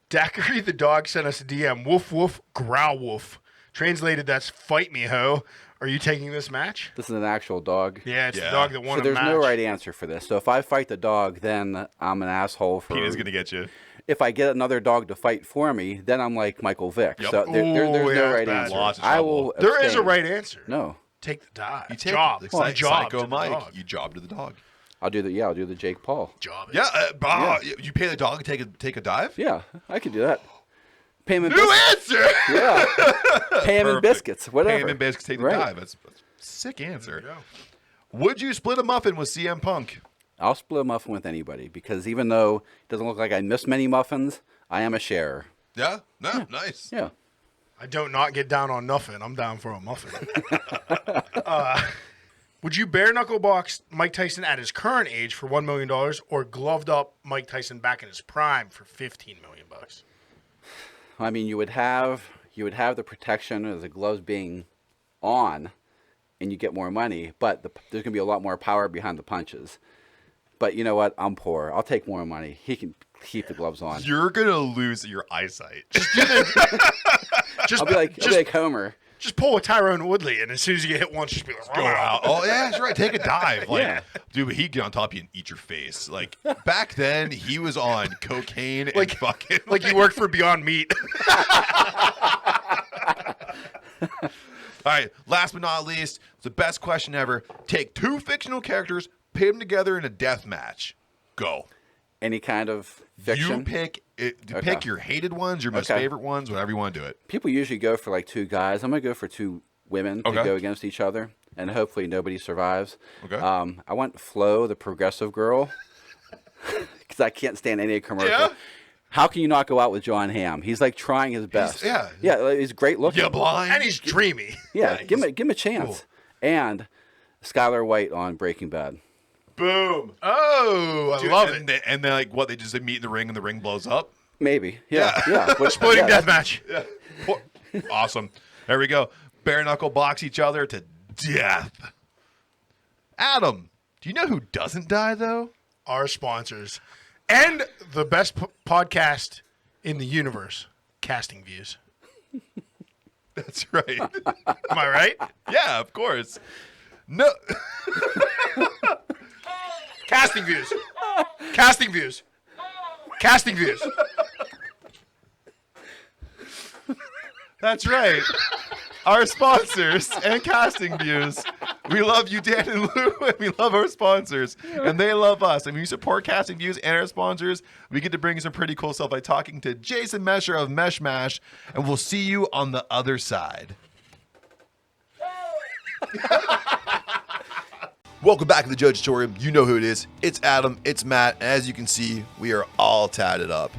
S1: Daiquiri the dog sent us a DM. Woof woof growl woof. Translated, that's fight me ho. Are you taking this match?
S3: This is an actual dog.
S1: Yeah, it's
S2: Yeah.
S1: the dog that won
S3: So
S1: a
S3: there's
S1: match.
S3: no right answer for this. So if I fight the dog, then I'm an asshole for.
S2: Peter's gonna get you.
S3: If I get another dog to fight for me, then I'm like Michael Vick.
S2: Yep.
S3: So there's
S1: Ooh,
S3: no
S1: yeah,
S3: right
S1: bad.
S3: answer.
S2: Lots of
S3: I
S2: trouble.
S3: will.
S1: There is a
S3: abstain.
S1: right answer.
S3: No,
S1: Take the dive.
S2: You take
S1: job.
S2: the
S1: Well, job
S2: Psycho
S1: to the
S2: Mike.
S1: dog.
S2: You job to the dog.
S3: I'll do the Jake Paul.
S1: Job it.
S2: Yeah, you pay the dog to take a dive.
S3: Yeah, I could do that. Pay him in
S2: New
S3: biscuits.
S2: answer.
S3: Yeah, pay him in
S2: Perfect.
S3: biscuits. Whatever.
S2: Pay him in biscuits, take the
S3: Right.
S2: dive. That's a sick answer.
S1: There you go.
S2: Would you split a muffin with CM Punk?
S3: I'll split a muffin with anybody because even though it doesn't look like I miss many muffins, I am a sharer.
S2: Yeah. No. Nice.
S3: Yeah.
S1: I don't not get down on nothing. I'm down for a muffin. Would you bare knuckle box Mike Tyson at his current age for $1 million or gloved up Mike Tyson back in his prime for $15 million?
S3: I mean, you would have the protection of the gloves being on, and you get more money. But there's gonna be a lot more power behind the punches. But you know what? I'm poor. I'll take more money. He can keep the gloves on.
S2: You're gonna lose your eyesight.
S1: Just
S3: I'll be like Homer.
S1: Just pull a Tyrone Woodley, and as soon as you get hit once, just be like,
S2: Go out. Oh yeah, that's right. Take a dive. Like,
S3: Yeah.
S2: dude, he'd get on top of you and eat your face. Like back then, he was on cocaine and
S1: Like-
S2: fucking
S1: like you worked for Beyond Meat.
S2: All right, last but not least, it's the best question ever. Take 2 fictional characters, pit them together in a death match. Go.
S3: Any kind of fiction.
S2: You pick
S3: Okay.
S2: pick your hated ones, your most
S3: Okay.
S2: favorite ones, whatever you want to do it.
S3: People usually go for like 2 guys. I'm gonna go for 2 women
S2: Okay.
S3: to go against each other, and hopefully nobody survives.
S2: Okay.
S3: I want Flo, the progressive girl, because I can't stand any commercial.
S2: Yeah?
S3: How can you not go out with John Hamm? He's like trying his best.
S2: yeah.
S3: Yeah, he's great looking.
S2: You blind?
S1: And he's dreamy.
S3: Yeah, give him a chance.
S2: Cool.
S3: And Skylar White on Breaking Bad.
S2: Boom.
S1: Oh, I
S2: Dude,
S1: love
S2: and
S1: it.
S2: and then like what they just meet in the ring and the ring blows up.
S3: Maybe. Yeah.
S1: Splitting
S3: yeah,
S1: deathmatch.
S2: Awesome. There we go. Bare knuckle box each other to death. Adam, do you know who doesn't die though?
S1: Our sponsors. And the best podcast in the universe, Casting Views.
S2: That's right.
S1: Am I right?
S2: Yeah, of course. No.
S1: Casting Views. Casting Views. Casting Views.
S2: That's right. Our sponsors and Casting Views. We love you, Dan and Lou, and we love our sponsors, and they love us. And when you support Casting Views and our sponsors, we get to bring you some pretty cool stuff by talking to Jason Mesher of Mesh Mash, and we'll see you on the other side. Welcome back to the Jojitorium. You know who it is. It's Adam. It's Matt. And as you can see, we are all tatted up.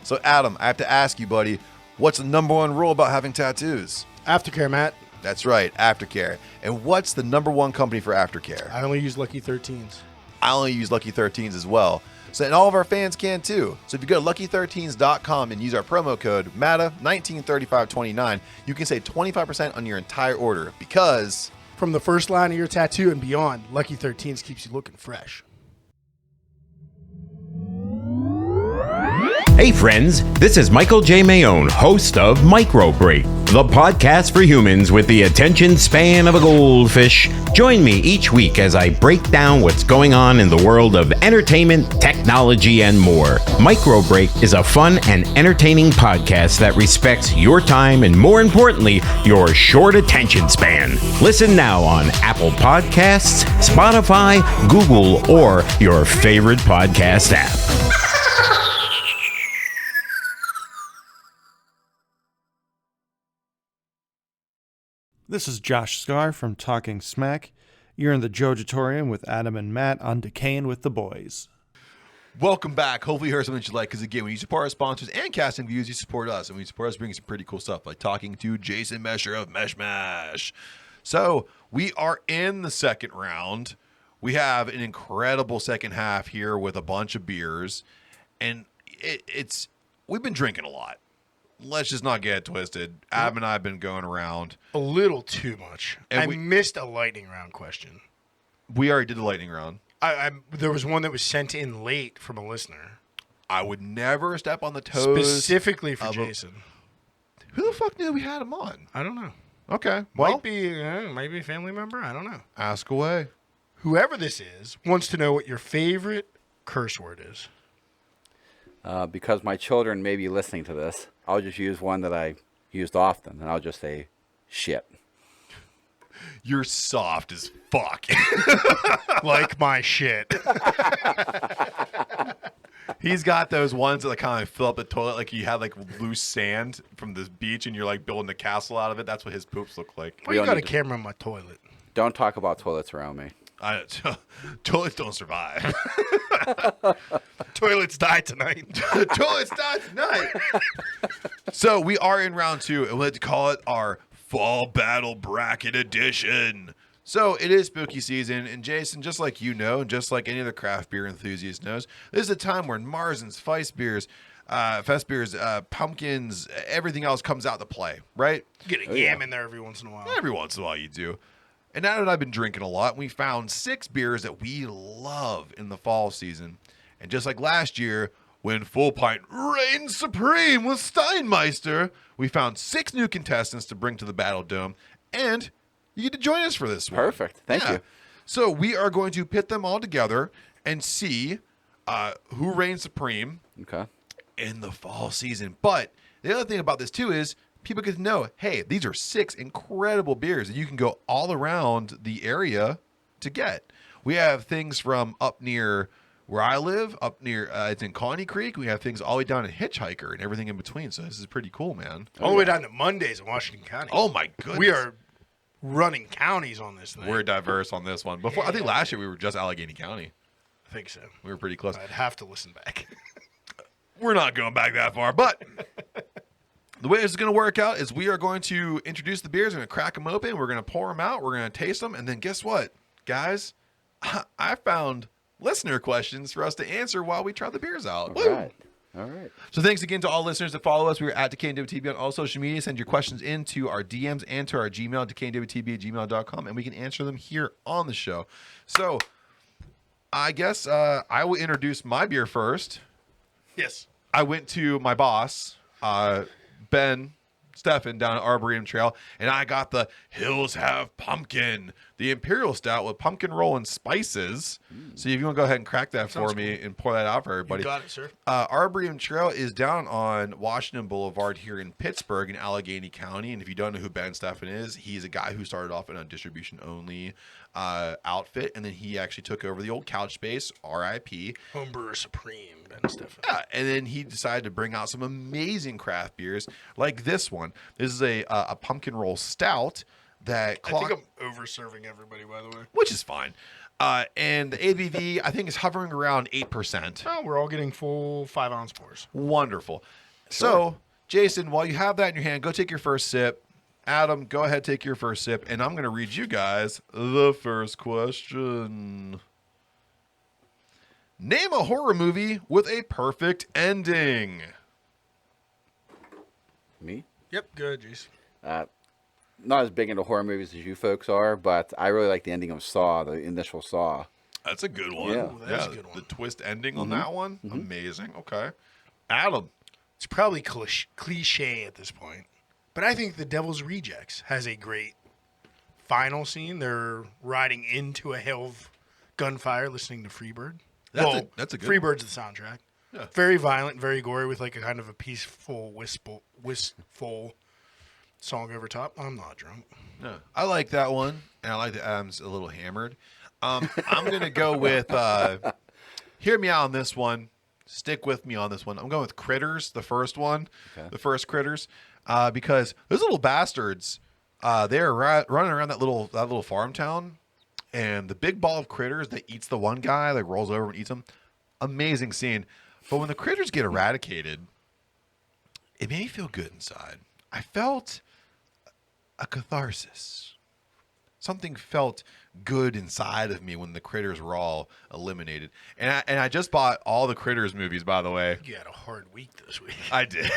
S2: So, Adam, I have to ask you, buddy, what's the number 1 rule about having tattoos?
S1: Aftercare, Matt.
S2: That's right, Aftercare. And what's the number 1 company for Aftercare?
S1: I only use Lucky 13s.
S2: I only use Lucky 13s as well. So, and all of our fans can too. So if you go to lucky13s.com and use our promo code MATA193529, you can save 25% on your entire order because
S1: From the first line of your tattoo and beyond, Lucky 13s keeps you looking fresh.
S4: Hey friends, this is Michael J. Maione, host of Micro Break, the podcast for humans with the attention span of a goldfish. Join me each week as I break down what's going on in the world of entertainment, technology, and more. Micro Break is a fun and entertaining podcast that respects your time and, more importantly, your short attention span. Listen now on Apple Podcasts, Spotify, Google, or your favorite podcast app.
S5: This is Josh Scar from Talking Smack. You're in the Jojitorium with Adam and Matt on Decaying with the Boys.
S2: Welcome back. Hopefully you heard something that you like, because again, when you support our sponsors and casting views, you support us. And when you support us, bringing some pretty cool stuff, like talking to Jason Mesher of Mesh Mash. So we are in the second round. We have an incredible second half here with a bunch of beers. And we've been drinking a lot. Let's just not get it twisted. Adam and I have been going around.
S1: A little too much.
S2: And
S1: I
S2: we
S1: missed a lightning round question.
S2: We already did the lightning round.
S1: There was one that was sent in late from a listener.
S2: I would never step on the toes.
S1: Specifically for Jason.
S2: Who the fuck knew we had him on?
S1: I don't know.
S2: Okay. Well,
S1: Might be a family member. I don't know.
S2: ask away.
S1: Whoever this is wants to know what your favorite curse word is.
S3: Because my children may be listening to this, I'll just use one that I used often, and I'll just say shit.
S2: You're soft as fuck.
S1: Like my shit.
S2: He's got those ones that like kind of fill up the toilet like you had like loose sand from the beach and you're like building a castle out of it. That's what his poops look like.
S1: Why you got a camera in my toilet?
S3: Don't talk about toilets around me.
S2: Toilets don't survive.
S1: Toilets die tonight.
S2: Toilets die tonight. So we are in round two, and we like to call it our Fall Battle Bracket Edition. So it is spooky season, and Jason, just like you know, and just like any other craft beer enthusiast knows, this is a time where Marzens, Fest beers, pumpkins, everything else comes out to play, right?
S1: Get a yam in there every once in a while.
S2: Every once in a while you do. And now that I've been drinking a lot, we found 6 beers that we love in the fall season. And just like last year, when Full Pint reigned supreme with Steinmeister, we found 6 new contestants to bring to the Battle Dome. And you get to join us for this one.
S3: Perfect. Thank you.
S2: So we are going to pit them all together and see who reigns supreme in the fall season. But the other thing about this, too, is people get to know, hey, these are 6 incredible beers that you can go all around the area to get. We have things from up near where I live, up near, it's in Conny Creek. We have things all the way down in Hitchhiker and everything in between. So this is pretty cool, man.
S1: All the way down to Mondays in Washington County.
S2: Oh, my goodness.
S1: We are running counties on this thing.
S2: We're diverse on this one. Before, I think last year we were just Allegheny County.
S1: I think so.
S2: We were pretty close.
S1: I'd have to listen back.
S2: We're not going back that far, but the way this is going to work out is we are going to introduce the beers. We're going to crack them open. We're going to pour them out. We're going to taste them. And then guess what, guys? I found listener questions for us to answer while we try the beers out.
S3: All right.
S2: So thanks again to all listeners that follow us. We are at DWTB on all social media. Send your questions into our DMs and to our Gmail, DWTB@gmail.com, and we can answer them here on the show. So I guess I will introduce my beer first.
S1: Yes.
S2: I went to my boss, Ben Stefan, down at Arboretum Trail, and I got the Hills Have Pumpkin, the Imperial Stout with pumpkin roll and spices. So if you want to go ahead and crack that for me and pour that out for everybody.
S1: You got it, sir.
S2: Arboretum Trail is down on Washington Boulevard here in Pittsburgh in Allegheny County. And if you don't know who Ben Stefan is, he's a guy who started off in a distribution-only outfit, and then he actually took over the old couch space, RIP.
S1: Homebrewer Supreme, Ben Stefan.
S2: Yeah, and then he decided to bring out some amazing craft beers like this one. This is a pumpkin roll stout that
S1: I think I'm over-serving everybody, by the way.
S2: which is fine. And the ABV, I think, is hovering around 8%.
S1: Oh, we're all getting full 5-ounce pours.
S2: Wonderful. So, Jason, while you have that in your hand, go take your first sip. Adam, go ahead, take your first sip, and I'm going to read you guys the first question. Name a horror movie with a perfect ending.
S3: Me?
S1: Yep, good, Jason.
S3: not as big into horror movies as you folks are, but I really like the ending of Saw, the initial Saw.
S2: That's a good one.
S3: Yeah.
S1: Ooh, that's a good one.
S2: The twist ending on that one, amazing. Okay, Adam.
S1: It's probably cliche at this point, but I think The Devil's Rejects has a great final scene. They're riding into a hail of gunfire, listening to Freebird.
S2: That's a good one.
S1: Freebird's the soundtrack.
S2: Yeah.
S1: Very violent, very gory, with like a kind of a peaceful, wistful song over top. I'm not drunk.
S2: Yeah, I like that one, and I like that Adam's a little hammered. I'm gonna go with. Hear me out on this one. Stick with me on this one. I'm going with Critters, the first one, the first Critters, because those little bastards, they're running around that little farm town, and the big ball of critters that eats the one guy, like rolls over and eats him. Amazing scene. But when the critters get eradicated, it made me feel good inside. I felt a catharsis. Something felt good inside of me when the critters were all eliminated. And I just bought all the Critters movies, by the way.
S1: You had a hard week this week.
S2: I did.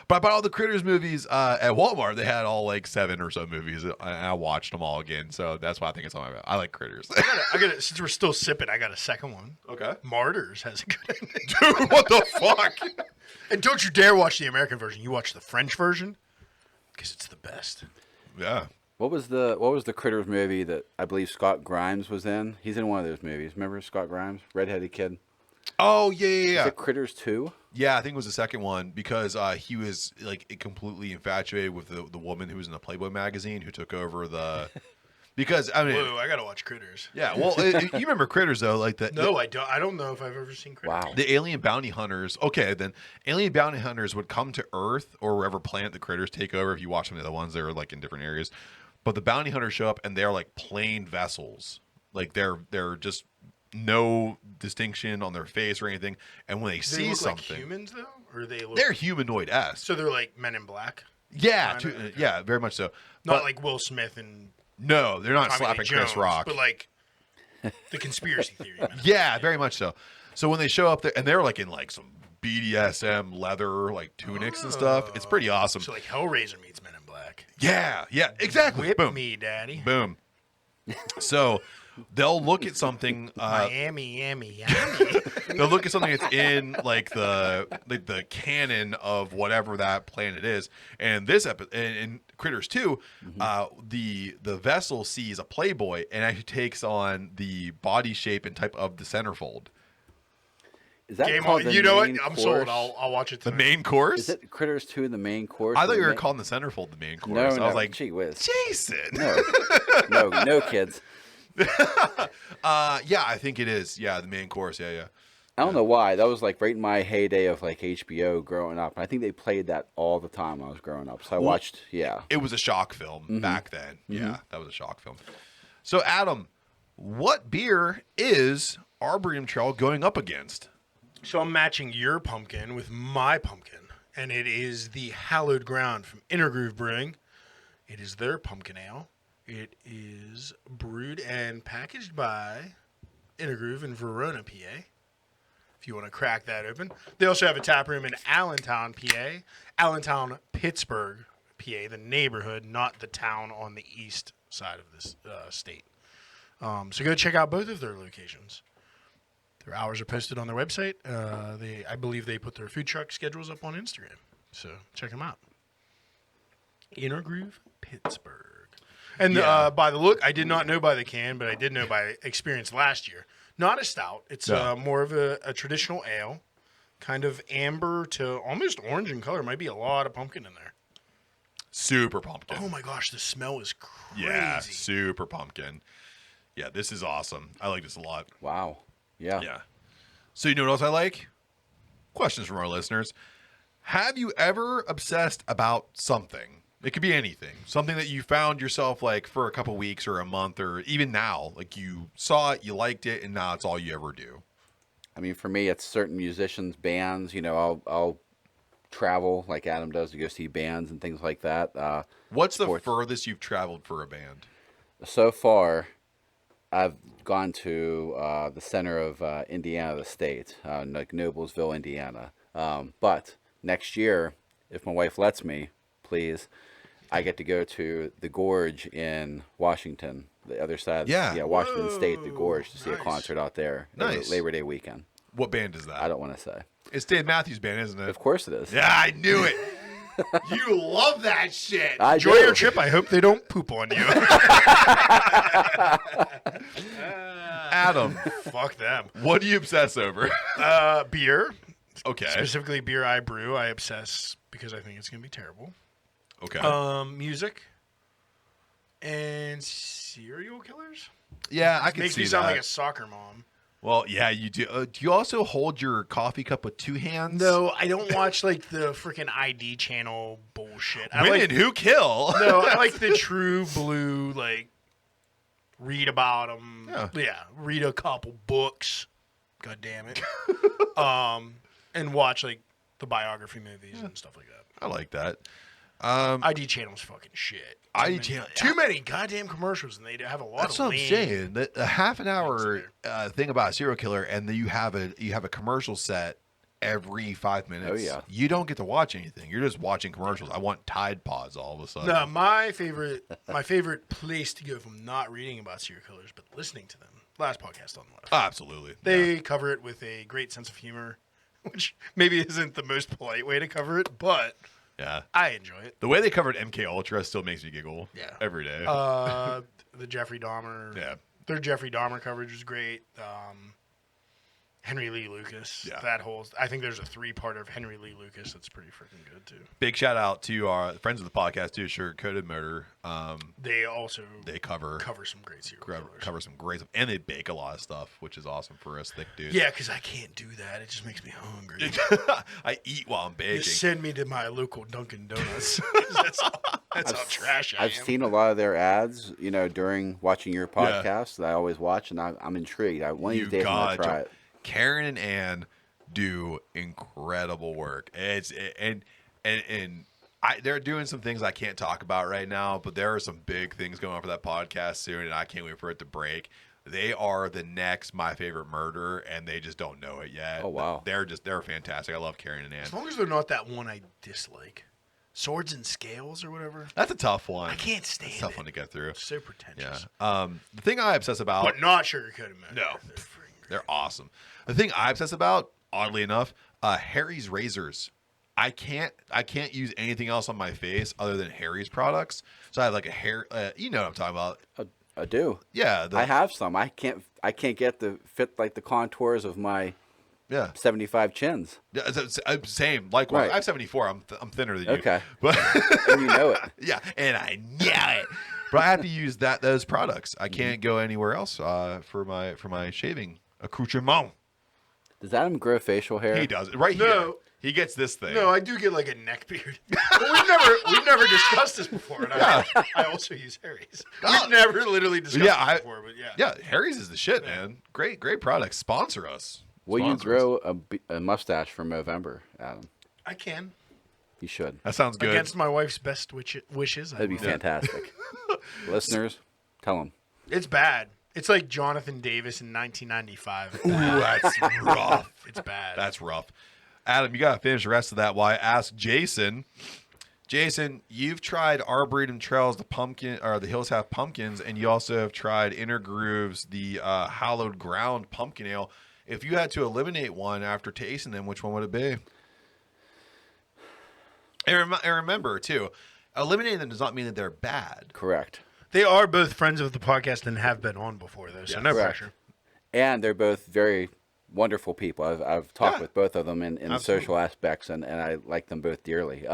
S2: But I bought all the Critters movies at Walmart. They had all like 7 or so movies. And I watched them all again. So that's why I think it's on my I like Critters.
S1: I got it. Since we're still sipping, I got a second one.
S2: Okay.
S1: Martyrs has a good ending.
S2: Dude, what the fuck?
S1: And don't you dare watch the American version. You watch the French version because it's the best.
S2: Yeah.
S3: What was the Critters movie that I believe Scott Grimes was in? He's in one of those movies. Remember Scott Grimes, redheaded kid?
S2: Oh, yeah.
S3: Is it Critters 2?
S2: Yeah, I think it was the second one because he was like completely infatuated with the woman who was in the Playboy magazine who took over the. Because I mean,
S1: Whoa, I gotta watch Critters.
S2: yeah. Well, you remember Critters though, like the
S1: No, I don't. I don't know if I've ever seen Critters.
S3: Wow.
S2: the alien bounty hunters. Okay, then alien bounty hunters would come to Earth or wherever planet the critters take over. If you watch some of the ones that are like in different areas, but the bounty hunters show up and they're like plain vessels, like they're just no distinction on their face or anything. And when they
S1: Do
S2: see
S1: they look
S2: something,
S1: like humans though, or they look?
S2: they're humanoid-esque.
S1: So they're like Men in Black,
S2: Yeah,
S1: Kinda, okay.
S2: yeah, very much so.
S1: not
S2: But
S1: like Will Smith and
S2: no, they're not
S1: Tommy Lee
S2: slapping Chris
S1: Jones,
S2: Rock.
S1: but like the conspiracy theory. Men in
S2: Yeah, very much so. So when they show up there, and they're like in like some BDSM leather like tunics and stuff, it's pretty awesome.
S1: So like Hellraiser meets Men in Black.
S2: Yeah, exactly.
S1: Whip
S2: Boom,
S1: me, daddy.
S2: boom. So they'll look at something.
S1: Miami.
S2: They'll look at something that's in like the canon of whatever that planet is. And this in Critters 2, the vessel sees a Playboy and actually takes on the body shape and type of the centerfold.
S3: Is that
S1: Game
S3: called
S1: on.
S3: the
S1: You know what?
S3: main
S1: I'm
S3: course?
S1: sold. I'll watch it.
S2: The
S1: Tonight.
S2: main course.
S3: Is it Critters 2 the main course?
S2: I thought you were
S3: main...
S2: calling the centerfold the main course.
S3: No,
S2: I
S3: no,
S2: was like,
S3: gee whiz.
S2: Jason.
S3: No, kids.
S2: Yeah, I think it is. Yeah, the main course. Yeah.
S3: I don't know why. That was like right in my heyday of like HBO growing up. I think they played that all the time when I was growing up. So I watched, yeah.
S2: It was a shock film back then. Yeah, that was a shock film. So, Adam, what beer is Arboretum Trail going up against?
S1: So I'm matching your pumpkin with my pumpkin, and it is the Hallowed Ground from Inner Groove Brewing. It is their pumpkin ale. It is brewed and packaged by Inner Groove in Verona, PA. If you want to crack that open. They also have a tap room in Allentown, PA. Allentown, Pittsburgh, PA, the neighborhood, not the town on the east side of this state. So go check out both of their locations. Their hours are posted on their website. I believe they put their food truck schedules up on Instagram. So check them out. Inner Groove, Pittsburgh. And
S2: Yeah.
S1: by the look, I did not know by the can, but I did know by experience last year. Not a stout. It's
S2: No.
S1: more of a traditional ale. Kind of amber to almost orange in color. Might be a lot of pumpkin in there.
S2: Super pumpkin.
S1: Oh my gosh, the smell is crazy.
S2: Yeah, super pumpkin. Yeah, this is awesome. I like this a lot.
S3: Wow. Yeah.
S2: Yeah. So you know what else I like? Questions from our listeners. Have you ever obsessed about something? It could be anything. Something that you found yourself like for a couple weeks or a month or even now. Like you saw it, you liked it, and now it's all you ever do.
S3: I mean, for me, it's certain musicians, bands. You know, I'll travel like Adam does to go see bands and things like that.
S2: What's the
S3: Sports.
S2: furthest you've traveled for a band?
S3: So far, I've gone to the center of Indiana, the state, like Noblesville, Indiana. But next year, if my wife lets me, please, I get to go to the Gorge in Washington, the other side.
S2: Yeah.
S3: Washington State, the Gorge, to see a
S1: Nice.
S3: concert out there.
S2: Nice.
S3: Labor Day weekend.
S2: What band is that?
S3: I don't want to say.
S2: It's Dave Matthews Band, isn't it?
S3: Of course it is.
S2: Yeah, I knew it. You love that shit.
S3: I
S1: Enjoy
S3: do.
S1: your trip. I hope they don't poop on you.
S2: Adam,
S1: Fuck them.
S2: what do you obsess over?
S1: Beer.
S2: Okay.
S1: Specifically beer I brew. I obsess because I think it's going to be terrible.
S2: Okay.
S1: Music. And serial killers?
S2: Yeah, I can
S1: Makes
S2: see
S1: me sound
S2: that.
S1: like a soccer mom.
S2: Well, yeah, you do. Do you also hold your coffee cup with two hands?
S1: No, I don't watch like the freaking ID channel bullshit. I
S2: Women
S1: like,
S2: who kill.
S1: no, I like the true blue, like, read about them.
S2: Yeah.
S1: Read a couple books. God damn it. And watch, like, the biography movies and stuff like that.
S2: I like that.
S1: ID channel's fucking shit.
S2: ID channel.
S1: Too many goddamn commercials, and they have a lot
S2: That's
S1: of
S2: what I'm
S1: lame-
S2: saying. A half an hour
S1: there.
S2: thing about a serial killer, and then you have a commercial set every 5 minutes.
S3: Oh, yeah.
S2: You don't get to watch anything. You're just watching commercials. I want Tide Pods all of a sudden.
S1: No, my favorite place to go from not reading about serial killers, but listening to them. Last podcast on the left.
S2: Absolutely.
S1: They cover it with a great sense of humor, which maybe isn't the most polite way to cover it, but
S2: Yeah.
S1: I enjoy it.
S2: The way they covered MK Ultra still makes me giggle.
S1: Yeah.
S2: Every day.
S1: The Jeffrey Dahmer.
S2: Yeah.
S1: Their Jeffrey Dahmer coverage was great. Henry Lee Lucas.
S2: Yeah.
S1: I think there's a 3-parter of Henry Lee Lucas that's pretty freaking good too.
S2: Big shout out to our friends of the podcast too, Sugar Coated Murder.
S1: They also
S2: They cover
S1: some great serial killers.
S2: cover some great stuff, and they bake a lot of stuff, which is awesome for us thick dudes.
S1: Yeah, because I can't do that. It just makes me hungry.
S2: I eat while I'm baking.
S1: Just send me to my local Dunkin' Donuts. that's how trash I am.
S3: I've seen a lot of their ads, during watching your podcast that I always watch, and I'm intrigued. One of these days I'm going to try it.
S2: Karen and Ann do incredible work. They're doing some things I can't talk about right now, but there are some big things going on for that podcast soon, and I can't wait for it to break. They are the next My Favorite Murder, and they just don't know it yet.
S3: Oh, wow.
S2: They're fantastic. I love Karen and Ann.
S1: As long as they're not that one I dislike. Swords and Scales or whatever.
S2: That's a tough one.
S1: I can't stand
S2: It's a tough
S1: it.
S2: one to get through.
S1: It's so
S2: Yeah.
S1: pretentious.
S2: The thing I obsess about.
S1: But not sugar-coated milk.
S2: No.
S1: They're freaking great.
S2: They're awesome. The thing I obsess about, oddly enough, Harry's razors. I can't use anything else on my face other than Harry's products. So I have like a hair. You know what I'm talking about?
S3: I do.
S2: Yeah.
S3: I have some. I can't get the fit like the contours of my
S2: Yeah.
S3: 75 chins.
S2: Yeah, same. Likewise.
S3: Right.
S2: I have 74. I'm thinner than you.
S3: Okay.
S2: But
S3: And you know it.
S2: yeah, and I know it. But I have to use those products. I can't go anywhere else for my shaving accoutrement.
S3: Does Adam grow facial hair?
S2: He does it right
S1: No.
S2: here. He gets this thing.
S1: No, I do get like a neck beard. But we've never discussed this before. And I also use Harry's. We've never literally discussed this before, but yeah.
S2: Yeah, Harry's is the shit, man. Great products. Sponsor us.
S3: Will you
S2: Sponsor us.
S3: grow a mustache for November, Adam?
S1: I can.
S3: You should.
S2: That sounds good.
S1: Against my wife's best wishes. I
S3: That'd be
S1: will.
S3: fantastic. Listeners, tell them.
S1: It's bad. It's like Jonathan Davis in 1995.
S2: Ooh, that's rough.
S1: It's bad.
S2: That's rough. Adam, you got to finish the rest of that while I ask Jason. Jason, you've tried Arboretum Trails, the Hills Have Pumpkins, and you also have tried Inner Grooves, the Hallowed Ground Pumpkin Ale. If you had to eliminate one after tasting them, which one would it be? And remember, too, eliminating them does not mean that they're bad.
S3: Correct.
S1: They are both friends of the podcast and have been on before, though, so no
S3: Correct.
S1: pressure.
S3: And they're both very wonderful people. I've talked
S2: Yeah.
S3: with both of them in
S2: Absolutely.
S3: social aspects, and I like them both dearly.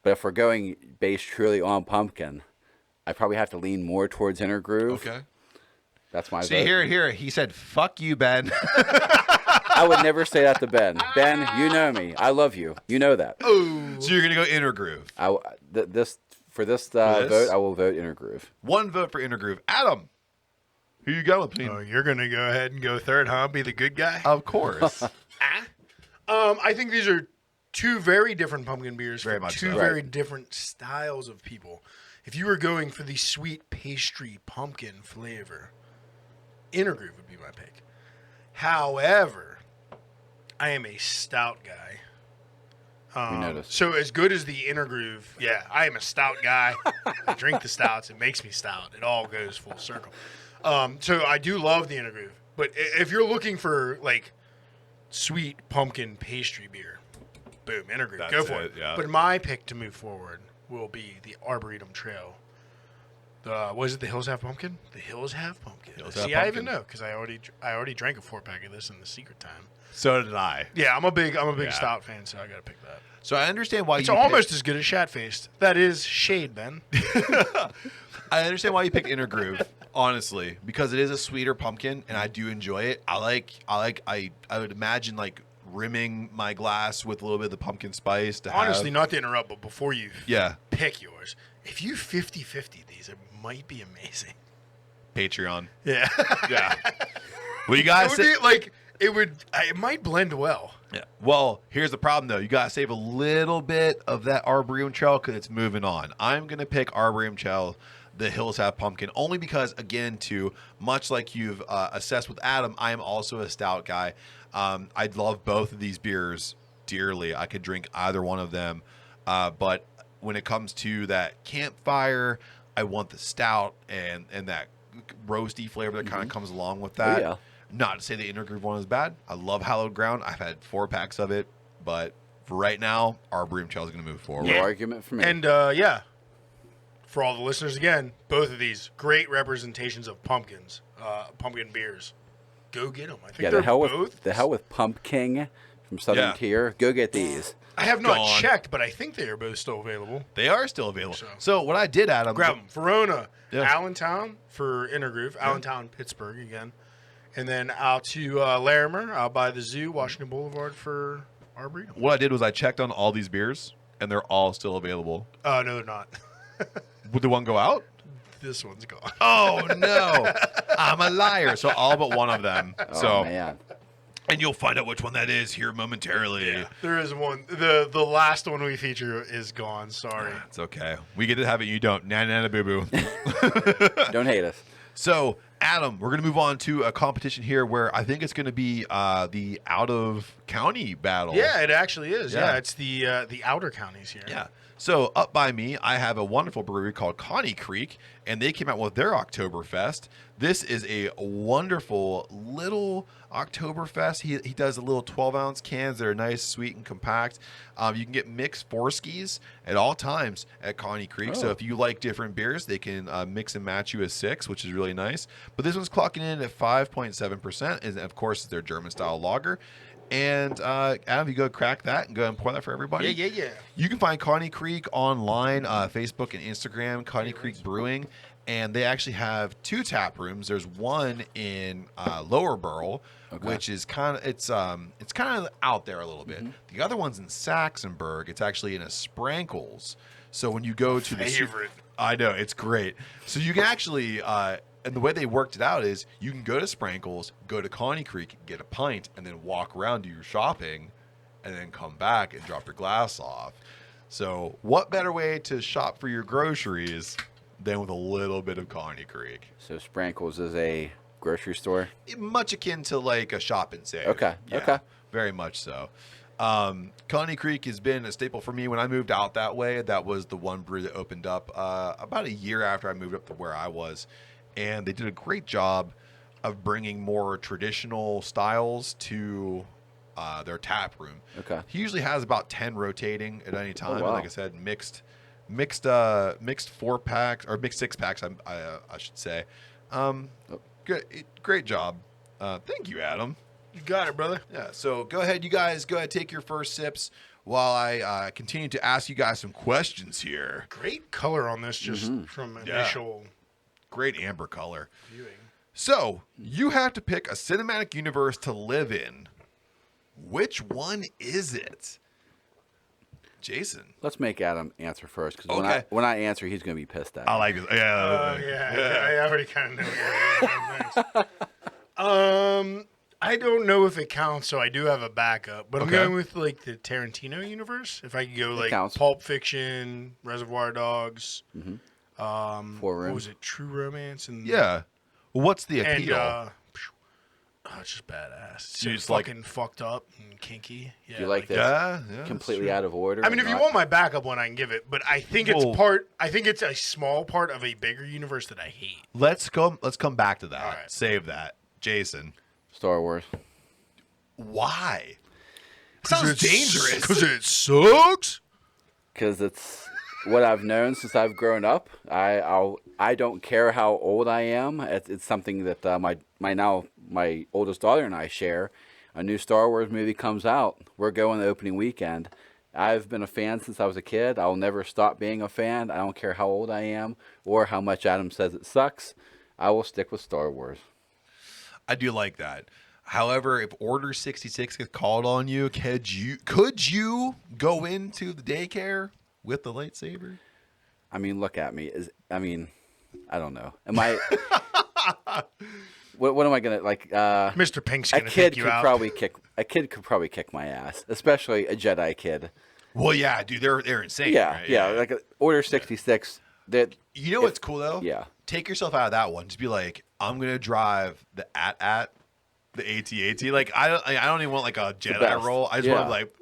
S3: But if we're going based truly on pumpkin, I probably have to lean more towards Inner Groove.
S2: Okay.
S3: That's my
S2: See,
S3: vote.
S2: here. He said, fuck you, Ben.
S3: I would never say that to Ben. Ben, you know me. I love you. You know that.
S2: So you're going to go Inner Groove.
S3: For this
S2: this?
S3: vote, I will vote Inner Groove.
S2: One vote for Inner Groove. Adam, who you got with me?
S1: Oh, you're going to go ahead and go third, huh? Be the good guy?
S2: Of course.
S1: I think these are two very different pumpkin beers
S2: Very
S1: for
S2: much
S1: two
S2: so.
S1: very different styles of people. If you were going for the sweet pastry pumpkin flavor, Inner Groove would be my pick. However, I am a stout guy.
S3: We noticed.
S1: So as good as the Inner Groove, yeah, I am a stout guy. I drink the stouts. It makes me stout. It all goes full circle. So I do love the Inner Groove. But if you're looking for, like, sweet pumpkin pastry beer, boom, Inner Groove. Go for it.
S2: Yeah.
S1: But my pick to move forward will be the Arboretum Trail. Was it the Hills Have Pumpkin? The Hills Have Pumpkin. I even know because I already drank a 4-pack of this in the secret time.
S2: So did I.
S1: Yeah, I'm a big stout fan, so I got to pick that.
S2: So I understand why
S1: It's
S2: you
S1: almost as good as Shat-Faced. That is shade, Ben.
S2: I understand why you picked Inner Groove, honestly, because it is a sweeter pumpkin, and I do enjoy it. I would imagine like rimming my glass with a little bit of the pumpkin spice.
S1: Honestly, not to interrupt, but before you
S2: Yeah.
S1: pick yours, if you 50-50 these, it might be amazing.
S2: Patreon.
S1: Yeah.
S2: Yeah. Well, you
S1: It
S2: guys
S1: would be like it might blend well.
S2: Yeah. Well, here's the problem, though. You got to save a little bit of that Arboretum Trail because it's moving on. I'm going to pick Arboretum Trail, the Hills Have Pumpkin, only because, again, much like you've assessed with Adam, I am also a stout guy. I love both of these beers dearly. I could drink either one of them. But when it comes to that campfire, I want the stout and that roasty flavor that kind of comes along with that.
S3: Oh, yeah.
S2: Not to say the Inner Groove one is bad. I love Hallowed Ground. I've had 4-packs of it, but for right now, Arboretum Trail is going to move forward.
S3: No argument for me.
S1: And for all the listeners, again, both of these great representations of pumpkins, pumpkin beers. Go get them. I think
S3: yeah,
S1: they're
S3: the hell with Pump King from Southern Tier. Go get these.
S1: I have not
S2: Gone.
S1: checked, but I think they are both still available.
S2: They are still available. So what I did, Adam,
S1: Grab them. Verona,
S2: Yeah.
S1: Allentown for Inner Groove, Allentown, Pittsburgh again. And then out to Larimer, out by the zoo, Washington Boulevard for Arboretum.
S2: what I did was I checked on all these beers, and they're all still available.
S1: No, they're not.
S2: Would the one go out?
S1: This one's gone.
S2: Oh, no. I'm a liar. So all but one of them.
S3: Oh, man.
S2: And you'll find out which one that is here momentarily.
S1: Yeah, there is one. The last one we feature is gone. Sorry.
S2: It's okay. We get to have it, you don't. Nana boo boo.
S3: Don't hate us.
S2: So, Adam, we're going to move on to a competition here where I think it's going to be the out-of-county battle.
S1: Yeah, it actually is.
S2: Yeah.
S1: Yeah, it's the outer counties here.
S2: Yeah. So, up by me, I have a wonderful brewery called Conny Creek, and they came out with their Oktoberfest. This is a wonderful little Oktoberfest. He does a little 12-ounce cans that are nice, sweet, and compact. You can get mixed Forskies at all times at Conny Creek. So if you like different beers, they can mix and match you a 6, which is really nice. But this one's clocking in at 5.7%, and of course, it's their German-style lager. And Adam, you go crack that and go and pour that for everybody.
S1: Yeah.
S2: You can find Conny Creek online, Facebook and Instagram, Conny Creek Brewing, and they actually have 2 tap rooms. There's one in Lower Burl, which is kind of out there a little bit. The other one's in Saxonburg. It's actually in a Sprankles. So when you go to the
S1: favorite,
S2: I know it's great. So you can actually. And the way they worked it out is you can go to Sprankles, go to Conny Creek, get a pint, and then walk around, do your shopping, and then come back and drop your glass off. So what better way to shop for your groceries than with a little bit of Conny Creek?
S3: So Sprankles is a grocery store?
S2: Much akin to like a shop and save.
S3: Okay,
S2: Yeah,
S3: okay.
S2: Very much so. Conny Creek has been a staple for me when I moved out that way. That was the one brewery that opened up about a year after I moved up to where I was. And they did a great job of bringing more traditional styles to their tap room.
S3: Okay.
S2: He usually has about 10 rotating at any time.
S3: wow.
S2: And like I said, mixed 4-packs or mixed 6-packs, I should say. Great job. Thank you, Adam.
S1: you got it, brother.
S2: Yeah. So go ahead, you guys. Go ahead, take your first sips while I continue to ask you guys some questions here.
S1: Great color on this, just from initial
S2: Great amber color.
S1: viewing.
S2: So, you have to pick a cinematic universe to live in. Which one is it? Jason.
S3: Let's make Adam answer first, because
S2: Okay.
S3: when I answer, he's going to be pissed at me.
S2: I like this.
S1: I already kind of know. Thanks. I don't know if it counts, so I do have a backup. But I'm
S2: Okay.
S1: going with like the Tarantino universe. If I could go like
S3: counts.
S1: Pulp Fiction, Reservoir Dogs,
S3: Four
S1: what
S3: Rooms.
S1: was it, True Romance, and
S2: Yeah. What's the
S1: and
S2: appeal?
S1: Oh, it's just badass. It's
S2: You
S1: so
S2: just like-
S1: fucking fucked up and kinky. Yeah,
S3: You like that?
S2: Yeah.
S3: Completely out of order.
S1: I mean,
S3: and
S1: if you
S3: not-
S1: want my backup one, I can give it. But I think it's
S2: Well-
S1: part. I think it's a small part of a bigger universe that I hate.
S2: Let's come back to that.
S1: All right.
S2: Save that. Jason,
S3: Star Wars.
S2: why? Sounds dangerous.
S1: Because it sucks.
S3: Because it's what I've known since I've grown up. I don't care how old I am. It's something that my oldest daughter and I share. A new Star Wars movie comes out. We're going the opening weekend. I've been a fan since I was a kid. I'll never stop being a fan. I don't care how old I am or how much Adam says it sucks. I will stick with Star Wars.
S2: I do like that. However, if Order 66 gets called on you, could you go into the daycare with the lightsaber?
S3: I mean, look at me. I don't know. Am I? what am I gonna like?
S1: Mr. Pink's
S3: A
S1: gonna
S3: kid
S1: take you
S3: could
S1: out.
S3: probably kick my ass, especially a Jedi kid.
S2: Well, yeah, dude, they're insane.
S3: Yeah,
S2: right?
S3: yeah, like Order 66. That
S2: You know what's cool though?
S3: Yeah.
S2: Take yourself out of that one. Just be like, I'm gonna drive the AT-AT. Like I don't even want like a Jedi
S3: best.
S2: roll. I just
S3: Yeah.
S2: want to like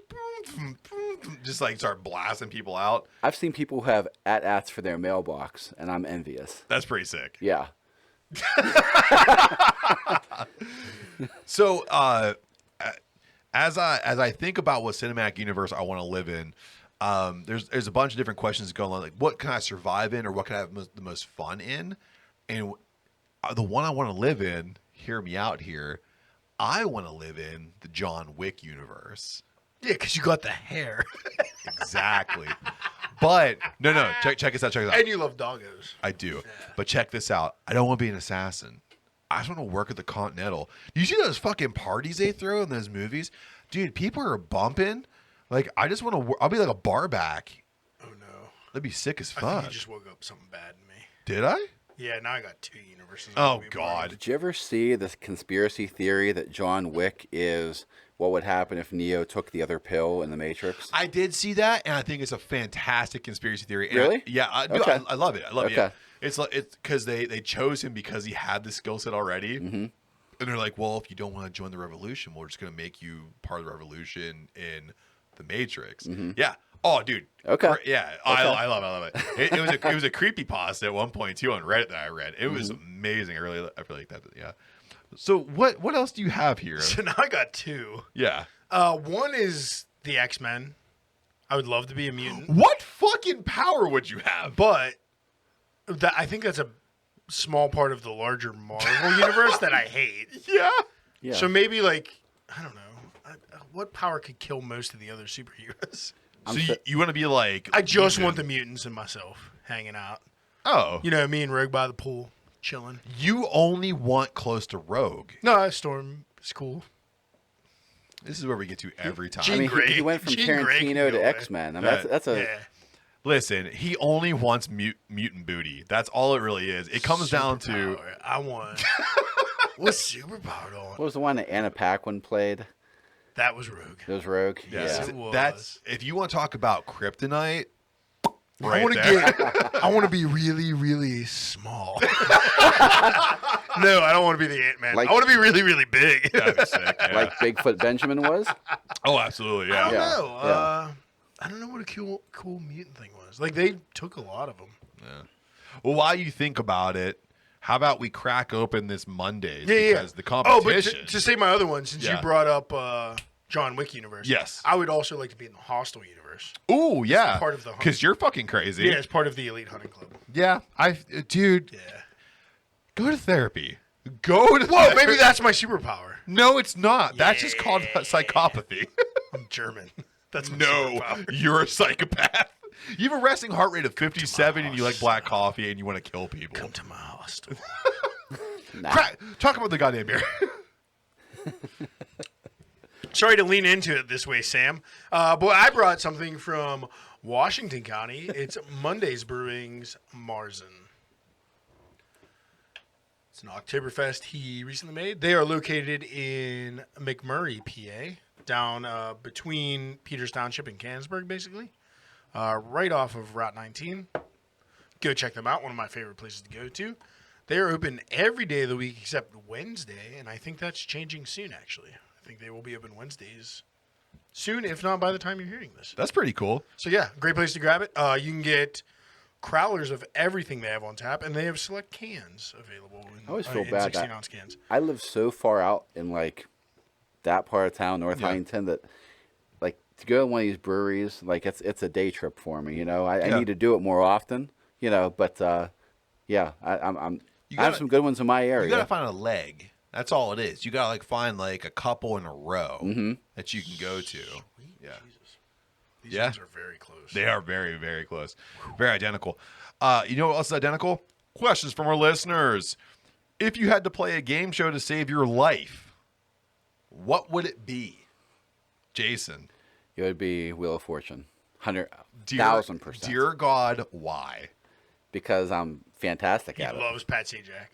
S2: just like start blasting people out.
S3: I've seen people who have AT-ATs for their mailbox, and I'm envious.
S2: That's pretty sick.
S3: Yeah.
S2: So as I think about what cinematic universe I want to live in, there's a bunch of different questions going on. Like, what can I survive in, or what can I have the most fun in? And the one I want to live in, hear me out here, I want to live in the John Wick universe.
S1: Yeah, because you got the hair.
S2: Exactly. But no, check this out.
S1: And you love doggos.
S2: I do. But check this out. I don't want to be an assassin. I just want to work at the Continental. You see those fucking parties they throw in those movies? Dude, people are bumping. Like, I just want to I'll be like a bar back.
S1: Oh, no.
S2: That'd be sick as
S1: I
S2: fuck.
S1: think you just woke up something bad in me.
S2: Did I?
S1: Yeah, now I got two universes.
S2: Oh, God.
S3: Did you ever see this conspiracy theory that John Wick is what would happen if Neo took the other pill in the Matrix?
S2: I did see that, and I think it's a fantastic conspiracy theory. And
S3: Really?
S2: I do.
S3: Okay.
S2: I love it. I love it.
S3: Okay.
S2: Yeah. It's because they chose him because he had the skill set already. Mm-hmm. And they're like, well, if you don't want to join the revolution, we're just going to make you part of the revolution in the Matrix.
S3: Mm-hmm.
S2: Yeah. Oh, dude.
S3: Okay.
S2: Yeah. I love it. It was a creepypasta at one point too on Reddit that I read. It was amazing. I really like that. Yeah. So what else do you have here?
S1: So now I got two.
S2: Yeah.
S1: One is the X-Men. I would love to be a mutant.
S2: What fucking power would you have?
S1: But I think that's a small part of the larger Marvel universe that I hate.
S2: Yeah.
S3: Yeah.
S1: So maybe, like, I don't know. What power could kill most of the other superheroes?
S2: So you want to be like?
S1: I just want the mutants and myself hanging out.
S2: Oh,
S1: You know, me and Rogue by the pool, chilling.
S2: you only want close to Rogue.
S1: No, Storm is cool.
S2: This is where we get to every time.
S3: I mean,
S1: Grey-
S3: he went from
S1: Jean Grey can
S3: Tarantino
S1: go
S3: to
S1: away.
S3: X-Men. I mean, that's a
S1: Yeah.
S2: Listen, he only wants mutant booty. That's all it really is. It comes down to
S1: Superpower. I want. What's superpowered on?
S3: what was the one that Anna Paquin played?
S1: That was Rogue.
S3: It was Rogue.
S1: Yes.
S3: Yeah.
S1: It was.
S2: that's if you want to talk about kryptonite.
S1: I
S2: Right
S1: want to
S2: there.
S1: I want to be really, really small. No, I don't want to be the Ant-Man.
S3: Like-
S1: I want to be really, really big.
S2: That'd be sick. Yeah.
S3: Like Bigfoot Benjamin was.
S2: Oh, absolutely.
S1: I don't
S2: Yeah.
S1: know.
S3: Yeah.
S1: I don't know what a cool mutant thing was. Like, they took a lot of them.
S2: Well, while you think about it, how about we crack open this Mondays
S1: Yeah.
S2: because the
S1: Oh,
S2: competition.
S1: but to say my other one, since
S2: Yeah.
S1: you brought up John Wick universe.
S2: Yes.
S1: I would also like to be in the Hostile universe.
S2: Ooh, yeah.
S1: part of the hunt.
S2: Because you're fucking crazy.
S1: Yeah, it's part of the Elite Hunting Club.
S2: Yeah. Dude,
S1: Yeah.
S2: go to therapy. Go to
S1: Whoa, maybe that's my superpower.
S2: No, it's not. That's just called psychopathy.
S1: I'm German. That's my
S2: No,
S1: superpower.
S2: you're a psychopath. You have a resting heart rate of 57 and you like black coffee and you want to kill people.
S1: Come to my hostel.
S2: Talk about the goddamn beer.
S1: Sorry to lean into it this way, Sam. But I brought something from Washington County. It's Monday's Brewing's Marzen. It's an Oktoberfest he recently made. They are located in McMurray, PA, down between Peters Township and Canonsburg, basically, right off of Route 19. Go check them out. One of my favorite places to go to. They are open every day of the week except Wednesday, and I think that's changing soon, actually. I think they will be open Wednesdays soon, if not by the time you're hearing this.
S2: That's pretty cool.
S1: So, yeah, great place to grab it. You can get crowlers of everything they have on tap, and they have select cans available
S3: I always feel
S1: in
S3: bad
S1: 16-ounce cans.
S3: I live so far out in, like, that part of town, North Huntington, that, like, to go to one of these breweries, like, it's a day trip for me, you know? I need to do it more often, you know, but, yeah, I have some good ones in my area.
S2: You gotta find a leg. That's all it is. You gotta like find like a couple in a row that you can go to. Yeah.
S1: Jesus. These ones are very close.
S2: They are very, very close. Very identical. You know what else is identical? Questions from our listeners. If you had to play a game show to save your life, what would it be? Jason.
S3: It would be Wheel of Fortune. 100,000%.
S2: Dear God, why?
S3: Because I'm fantastic
S1: He
S3: at it.
S1: loves Pat Sajak.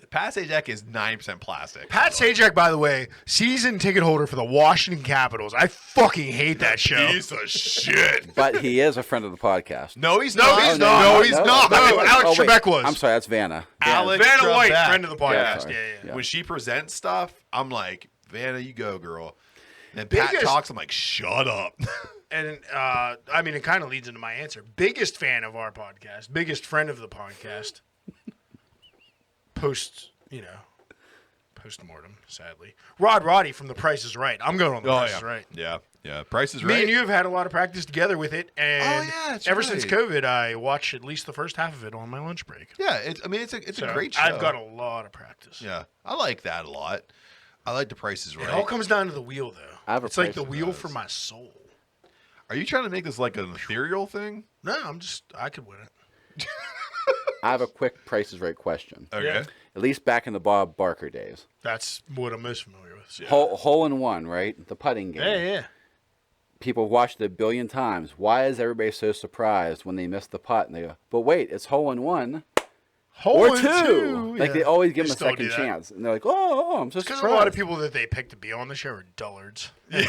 S2: Pat Sajak is 9% plastic.
S1: Pat Sajak, by the way, season ticket holder for the Washington Capitals. I fucking hate that show.
S2: Piece of shit.
S3: But he is a friend of the podcast.
S2: No, he's
S1: No,
S2: not.
S1: he's not.
S2: No, he's not.
S1: No, Alex
S3: wait.
S1: Trebek was.
S3: I'm sorry, that's Vanna.
S2: Alex
S1: Vanna White,
S2: Trebek.
S1: friend of the podcast.
S3: sorry.
S1: Yeah.
S2: When she presents stuff, I'm like, Vanna, you go, girl. And then Pat
S1: Biggest-
S2: talks, I'm like, shut up.
S1: And, I mean, it kind of leads into my answer. Biggest fan of our podcast. Biggest friend of the podcast. Post-mortem, sadly. Roddy from The Price is Right. I'm going on The Price is Right.
S2: Yeah. Price is
S1: Me
S2: right.
S1: and you have had a lot of practice together with it, and
S2: that's
S1: ever
S2: right.
S1: since COVID, I watch at least the first half of it on my lunch break.
S2: Yeah, it's
S1: So
S2: a great show.
S1: I've got a lot of practice.
S2: Yeah, I like that a lot. I like The Price is
S1: It
S2: Right.
S1: all comes down to the wheel, though.
S3: I have a
S1: It's like
S3: Price
S1: the
S3: is
S1: wheel
S3: Right.
S1: for my soul.
S2: Are you trying to make this like an ethereal thing?
S1: No, I could win it.
S3: I have a quick Price is Right question.
S2: Okay.
S1: Yeah.
S3: At least back in the Bob Barker days.
S1: That's what I'm most familiar with. So, yeah.
S3: Hole in one, right? The putting game.
S1: Yeah.
S3: People have watched it a billion times. Why is everybody so surprised when they miss the putt? And they go, but wait, it's hole in one.
S1: Hole
S3: Or
S1: in
S3: two. Like,
S1: yeah.
S3: they always give them a
S1: still do
S3: second
S1: that.
S3: chance. And they're like, oh, I'm so
S1: Because
S3: surprised.
S1: a lot of people that they pick to be on the show are dullards. And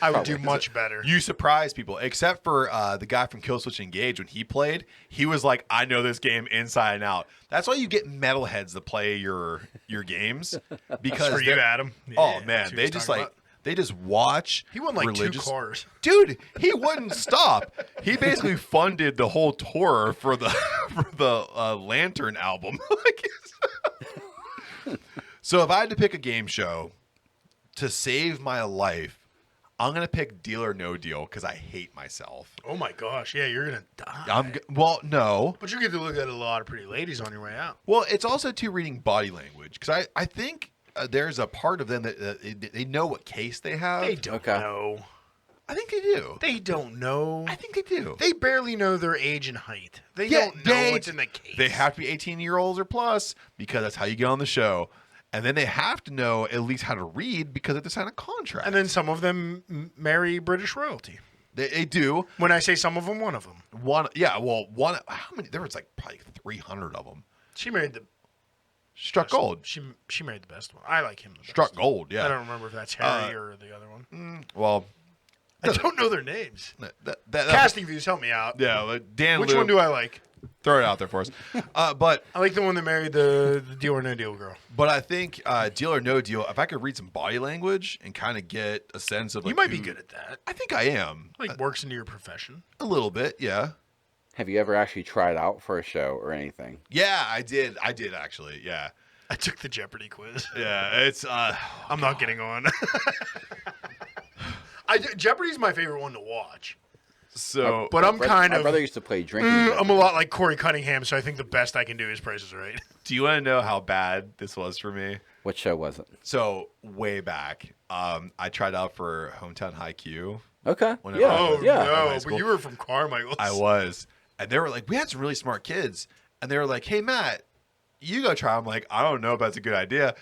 S1: I would do much better.
S2: You surprise people, except for the guy from Killswitch Engage when he played. He was like, "I know this game inside and out." That's why you get metalheads to play your games because
S1: For you,
S2: they're-
S1: Adam.
S2: Oh
S1: Yeah,
S2: man,
S1: that's what
S2: they
S1: he's
S2: just
S1: talking
S2: like
S1: about.
S2: they just watch.
S1: He won like
S2: religious...
S1: 2 cars.
S2: Dude, he wouldn't stop. He basically funded the whole tour for the Lantern album. So if I had to pick a game show to save my life, I'm gonna pick Deal or No Deal because I hate myself.
S1: Oh my gosh. Yeah, you're going to die.
S2: No.
S1: But you get to look at a lot of pretty ladies on your way out.
S2: Well, it's also too reading body language because I think there's a part of them that they know what case they have.
S1: They don't
S3: Okay.
S1: know.
S2: I think they do.
S1: They don't know.
S2: I think they do.
S1: They barely know their age and height. They don't know what's in the case.
S2: They have to be 18-year-olds or plus because that's how you get on the show. And then they have to know at least how to read because they have to sign a contract.
S1: And then some of them marry British royalty.
S2: They do.
S1: When I say some of them, one of them.
S2: One. How many? There was like probably 300 of them.
S1: She married the
S2: Struck gold.
S1: She married the best one. I like him the best.
S2: Struck gold. Yeah.
S1: I don't remember if that's Harry or the other one.
S2: Well,
S1: I don't know their names.
S2: that
S1: Casting views, help me out.
S2: Yeah, like Dan.
S1: Which
S2: Lou,
S1: one do I like?
S2: Throw it out there for us. But
S1: I like the one that married the Deal or No Deal girl.
S2: I think Deal or No Deal. If I could read some body language and kind of get a sense of, like,
S1: You might be
S2: who-
S1: good at that.
S2: I think I am.
S1: Like works into your profession.
S2: A little bit, yeah.
S3: Have you ever actually tried out for a show or anything?
S2: Yeah, I did. I did actually. Yeah.
S1: I took the Jeopardy quiz.
S2: Yeah. It's
S1: I'm not getting on. Jeopardy's my favorite one to watch.
S2: so.
S1: But I'm kind
S3: My
S1: of.
S3: brother used to play drinking.
S1: I'm a lot like Corey Cunningham, so I think the best I can do is Price is Right.
S2: Do you want to know how bad this was for me?
S3: What show was it?
S2: So way back, I tried out for Hometown High Q.
S3: Okay.
S2: Whenever
S3: Yeah.
S2: I
S1: Oh
S2: was-
S3: yeah.
S1: no!
S2: high school.
S1: But you were from Carmichael.
S2: I was, and they were like, we had some really smart kids, and they were like, hey Matt, you go try. I'm like, I don't know if that's a good idea.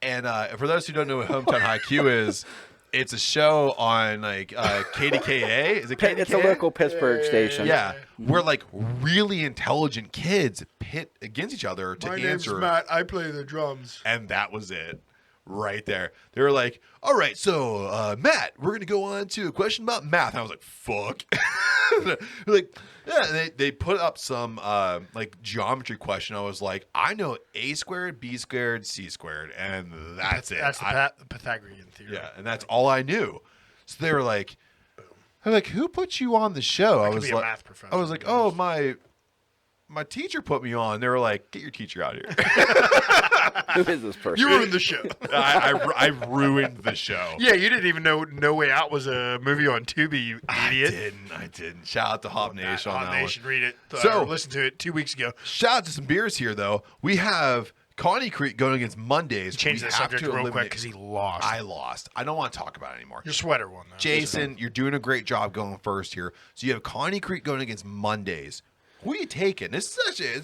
S2: And for those who don't know what Hometown High Q is, it's a show on like KDKA. Is it KDKA?
S3: It's a local Pittsburgh station.
S2: Yeah, where like really intelligent kids pit against each other to
S1: My name's
S2: answer.
S1: Matt. I play the drums.
S2: And that was it. right there. They were like, all right, so Matt, we're going to go on to a question about math. And I was like, fuck. Like, yeah, they put up some like geometry question. I was like, I know a squared, b squared, c squared, and that's it.
S1: That's the Pythagorean theorem.
S2: Yeah, and that's all I knew. So they were like, they're like, who put you on the show? I
S1: could
S2: was
S1: be a
S2: like,
S1: math professor,
S2: I was like, oh, my teacher put me on. They were like, get your teacher out here.
S3: Who is this person?
S1: You ruined the show.
S2: I ruined the show.
S1: Yeah, you didn't even know No Way Out was a movie on Tubi, you idiot.
S2: I didn't. Shout out to Hop Nation on
S1: Hot
S2: that
S1: Nation, read it.
S2: So-
S1: listen to it 2 weeks ago.
S2: one. Shout out to some beers here, though. We have Conny Creek going against Mondays.
S1: Change
S2: We
S1: the
S2: have
S1: subject
S2: to
S1: real quick
S2: eliminate-
S1: because he lost.
S2: I lost. I don't want to talk about it anymore.
S1: Your sweater one, though.
S2: Jason, you're doing a great job going first here. So you have Conny Creek going against Mondays. Who are you taking? It's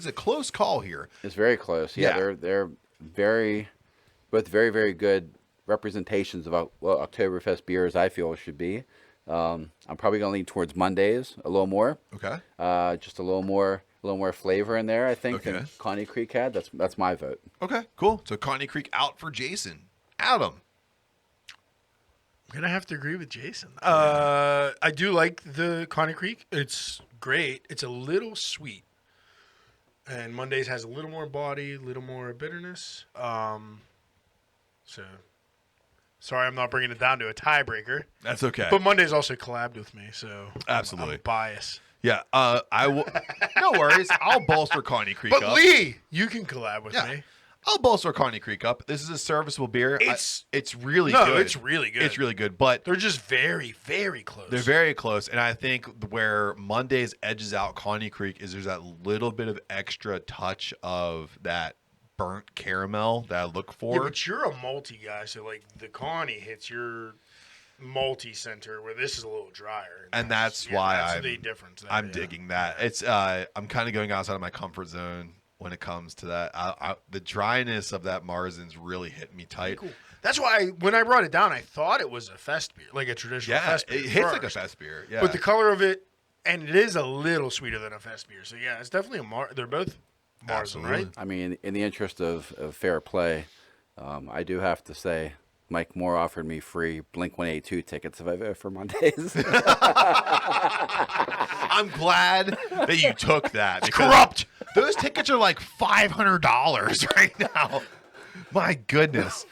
S2: a close call here.
S3: It's very close. Yeah,
S2: Yeah.
S3: they're both very, very good representations of what Oktoberfest beers I feel should be. I'm probably going to lean towards Mondays a little more.
S2: Okay.
S3: Just a little more flavor in there, I think,
S2: Okay.
S3: than Conny Creek had. That's my vote.
S2: Okay, cool. So Conny Creek out for Jason. Adam.
S1: I'm going to have to agree with Jason. I do like the Conny Creek. It's great. It's a little sweet. And Mondays has a little more body, a little more bitterness. So, sorry I'm not bringing it down to a tiebreaker.
S2: That's okay.
S1: But Mondays also collabed with me, so
S2: Absolutely.
S1: I'm biased.
S2: Yeah, I will. No worries. I'll bolster Conny Creek
S1: But
S2: up.
S1: Lee, you can collab with
S2: Yeah.
S1: me.
S2: I'll bolster Conny Creek up. This is a serviceable beer.
S1: It's-
S2: it's really
S1: No,
S2: good.
S1: it's really good.
S2: It's really good, but
S1: They're just very, very close.
S2: they're very close. And I think where Mondays edges out Conny Creek is there's that little bit of extra touch of that burnt caramel that I look
S1: Yeah,
S2: for.
S1: but you're a multi guy, so like the Connie hits your multi center where this is a little drier.
S2: And that's why
S1: that's the difference. There,
S2: I'm
S1: yeah.
S2: digging that. It's I'm kind of going outside of my comfort zone when it comes to that. The dryness of that Marzin's really hitting me tight.
S1: Cool. That's why when I brought it down, I thought it was a fest beer, like a traditional
S2: Yeah,
S1: fest beer.
S2: it hits like a
S1: first.
S2: fest beer. Yeah,
S1: But the color of it, and it is a little sweeter than a fest beer. So yeah, it's definitely they're both Marzen,
S2: Absolutely.
S1: right?
S3: I mean, in the interest of fair play, I do have to say Mike Moore offered me free Blink-182 tickets if I vote for Mondays.
S2: I'm glad that you took that. because
S1: corrupt.
S2: Those tickets are like $500 right now. My goodness.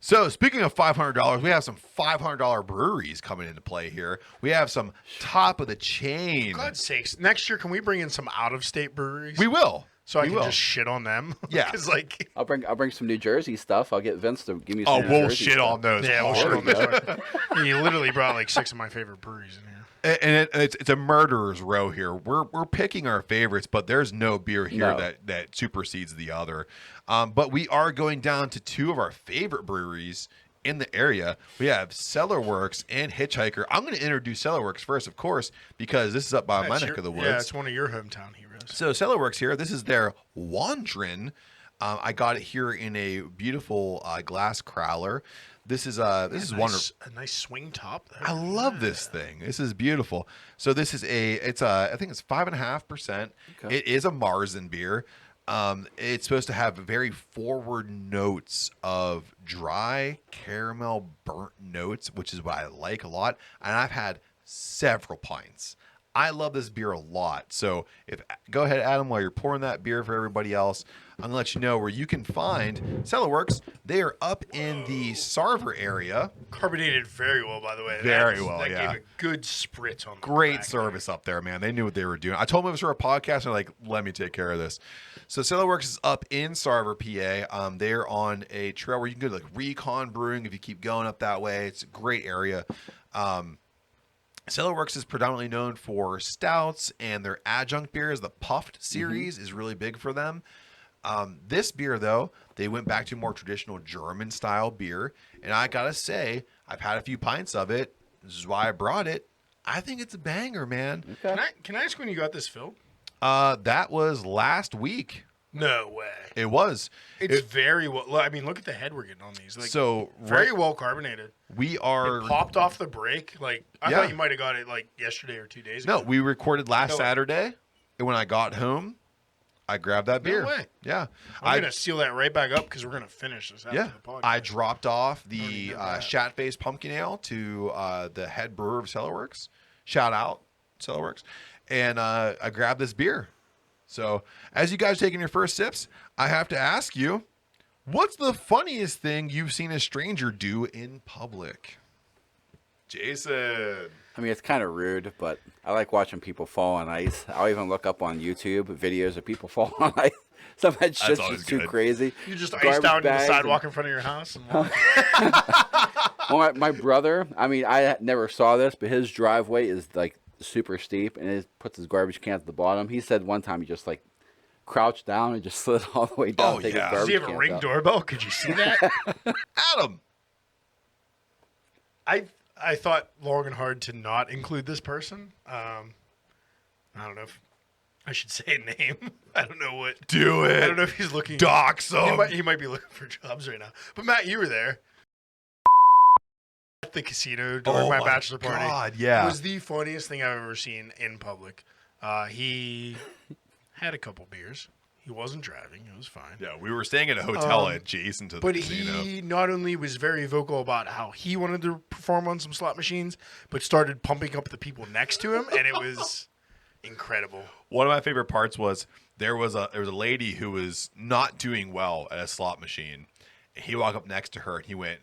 S2: So speaking of $500, we have some $500 breweries coming into play here. We have some top of the chain.
S1: For God's sakes, next year can we bring in some out of state breweries?
S2: We will.
S1: so I
S2: We
S1: can
S2: will.
S1: just shit on them.
S2: Yeah.
S1: 'Cause, like
S3: I'll bring some New Jersey stuff. I'll get Vince to give me
S2: Oh,
S3: some New
S2: we'll
S3: Jersey
S2: shit
S3: stuff.
S2: on those.
S1: yeah, we'll shit
S2: hard.
S1: on this one. He literally brought like 6 of my favorite breweries in here.
S2: And it's a murderer's row here. We're picking our favorites, but there's no beer here
S3: No.
S2: that supersedes the other. But we are going down to 2 of our favorite breweries in the area. We have Cellar Works and Hitchhiker. I'm going to introduce Cellar Works first, of course, because this is up by my
S1: That's
S2: neck
S1: your-
S2: of the woods.
S1: Yeah, it's one of your hometown heroes.
S2: So Cellar Works here. This is their Wandrin. I got it here in a beautiful glass crowler. This is wonderful.
S1: A nice swing top there.
S2: I love this thing. This is beautiful. So this is I think it's 5.5%.
S3: Okay.
S2: It is a Marzen beer. It's supposed to have very forward notes of dry caramel burnt notes, which is what I like a lot. And I've had several pints. I love this beer a lot. So go ahead, Adam, while you're pouring that beer for everybody else, I'm gonna let you know where you can find Cellar Works. They are up in the Sarver area.
S1: Carbonated very well, by the way.
S2: Very well,
S1: that
S2: yeah.
S1: gave a good spritz on the
S2: Great
S1: back
S2: service up there, man. They knew what they were doing. I told them it was for a podcast, and they're like, let me take care of this. So Cellar Works is up in Sarver, PA. They're on a trail where you can go to like Recon Brewing if you keep going up that way. It's a great area. Cellar Works is predominantly known for stouts, and their adjunct beers, the Puffed series, is really big for them. This beer, though, they went back to more traditional German style beer, and I gotta say, I've had a few pints of it. This is why I brought it. I think it's a banger, man.
S3: Okay.
S1: Can I ask when you got this filled?
S2: That was last week.
S1: No way.
S2: It was.
S1: It's very well. I mean, look at the head we're getting on these. Like,
S2: So
S1: very well carbonated.
S2: we are.
S1: It popped off the break. Like I
S2: Yeah.
S1: thought you might have got it like yesterday or 2 days ago.
S2: No, we recorded last
S1: No.
S2: Saturday, and when I got home, I grabbed that beer.
S1: No way.
S2: Yeah.
S1: I'm going to seal that right back up because we're going to finish this after
S2: Yeah.
S1: the podcast.
S2: I dropped off
S1: Don't
S2: the
S1: even know that.
S2: Shat-Face Pumpkin Ale to the head brewer of Cellar Works. Shout out, Cellar Works. And I grabbed this beer. So as you guys are taking your first sips, I have to ask you, what's the funniest thing you've seen a stranger do in public? Jason.
S3: I mean, it's kind of rude, but I like watching people fall on ice. I'll even look up on YouTube videos of people falling on ice. Some of that shit's
S2: always
S3: just too
S2: good.
S3: crazy.
S1: You just ice
S3: Garbage
S1: down to the
S3: bags
S1: sidewalk in front of your house. And walk.
S3: Well, my brother, I mean, I never saw this, but his driveway is like super steep, and he puts his garbage can at the bottom. He said one time he just like crouched down and just slid all the way down.
S2: Oh,
S3: to take
S2: yeah.
S3: his
S1: Does he
S3: garbage
S1: have a
S3: cans
S1: ring
S3: out.
S1: doorbell? Could you see that?
S2: Adam.
S1: I thought long and hard to not include this person. I don't know if I should say a name. I don't know what.
S2: Do it.
S1: I don't know if he's looking.
S2: Dox him.
S1: He might be looking for jobs right now. But Matt, you were there at the casino during my bachelor party.
S2: God, yeah.
S1: It was the funniest thing I've ever seen in public. He had a couple beers. He wasn't driving. It was fine.
S2: Yeah, we were staying at a hotel adjacent to the
S1: But
S2: casino.
S1: he not only was very vocal about how he wanted to perform on some slot machines, but started pumping up the people next to him, and it was incredible.
S2: One of my favorite parts was there was a lady who was not doing well at a slot machine. And he walked up next to her and he went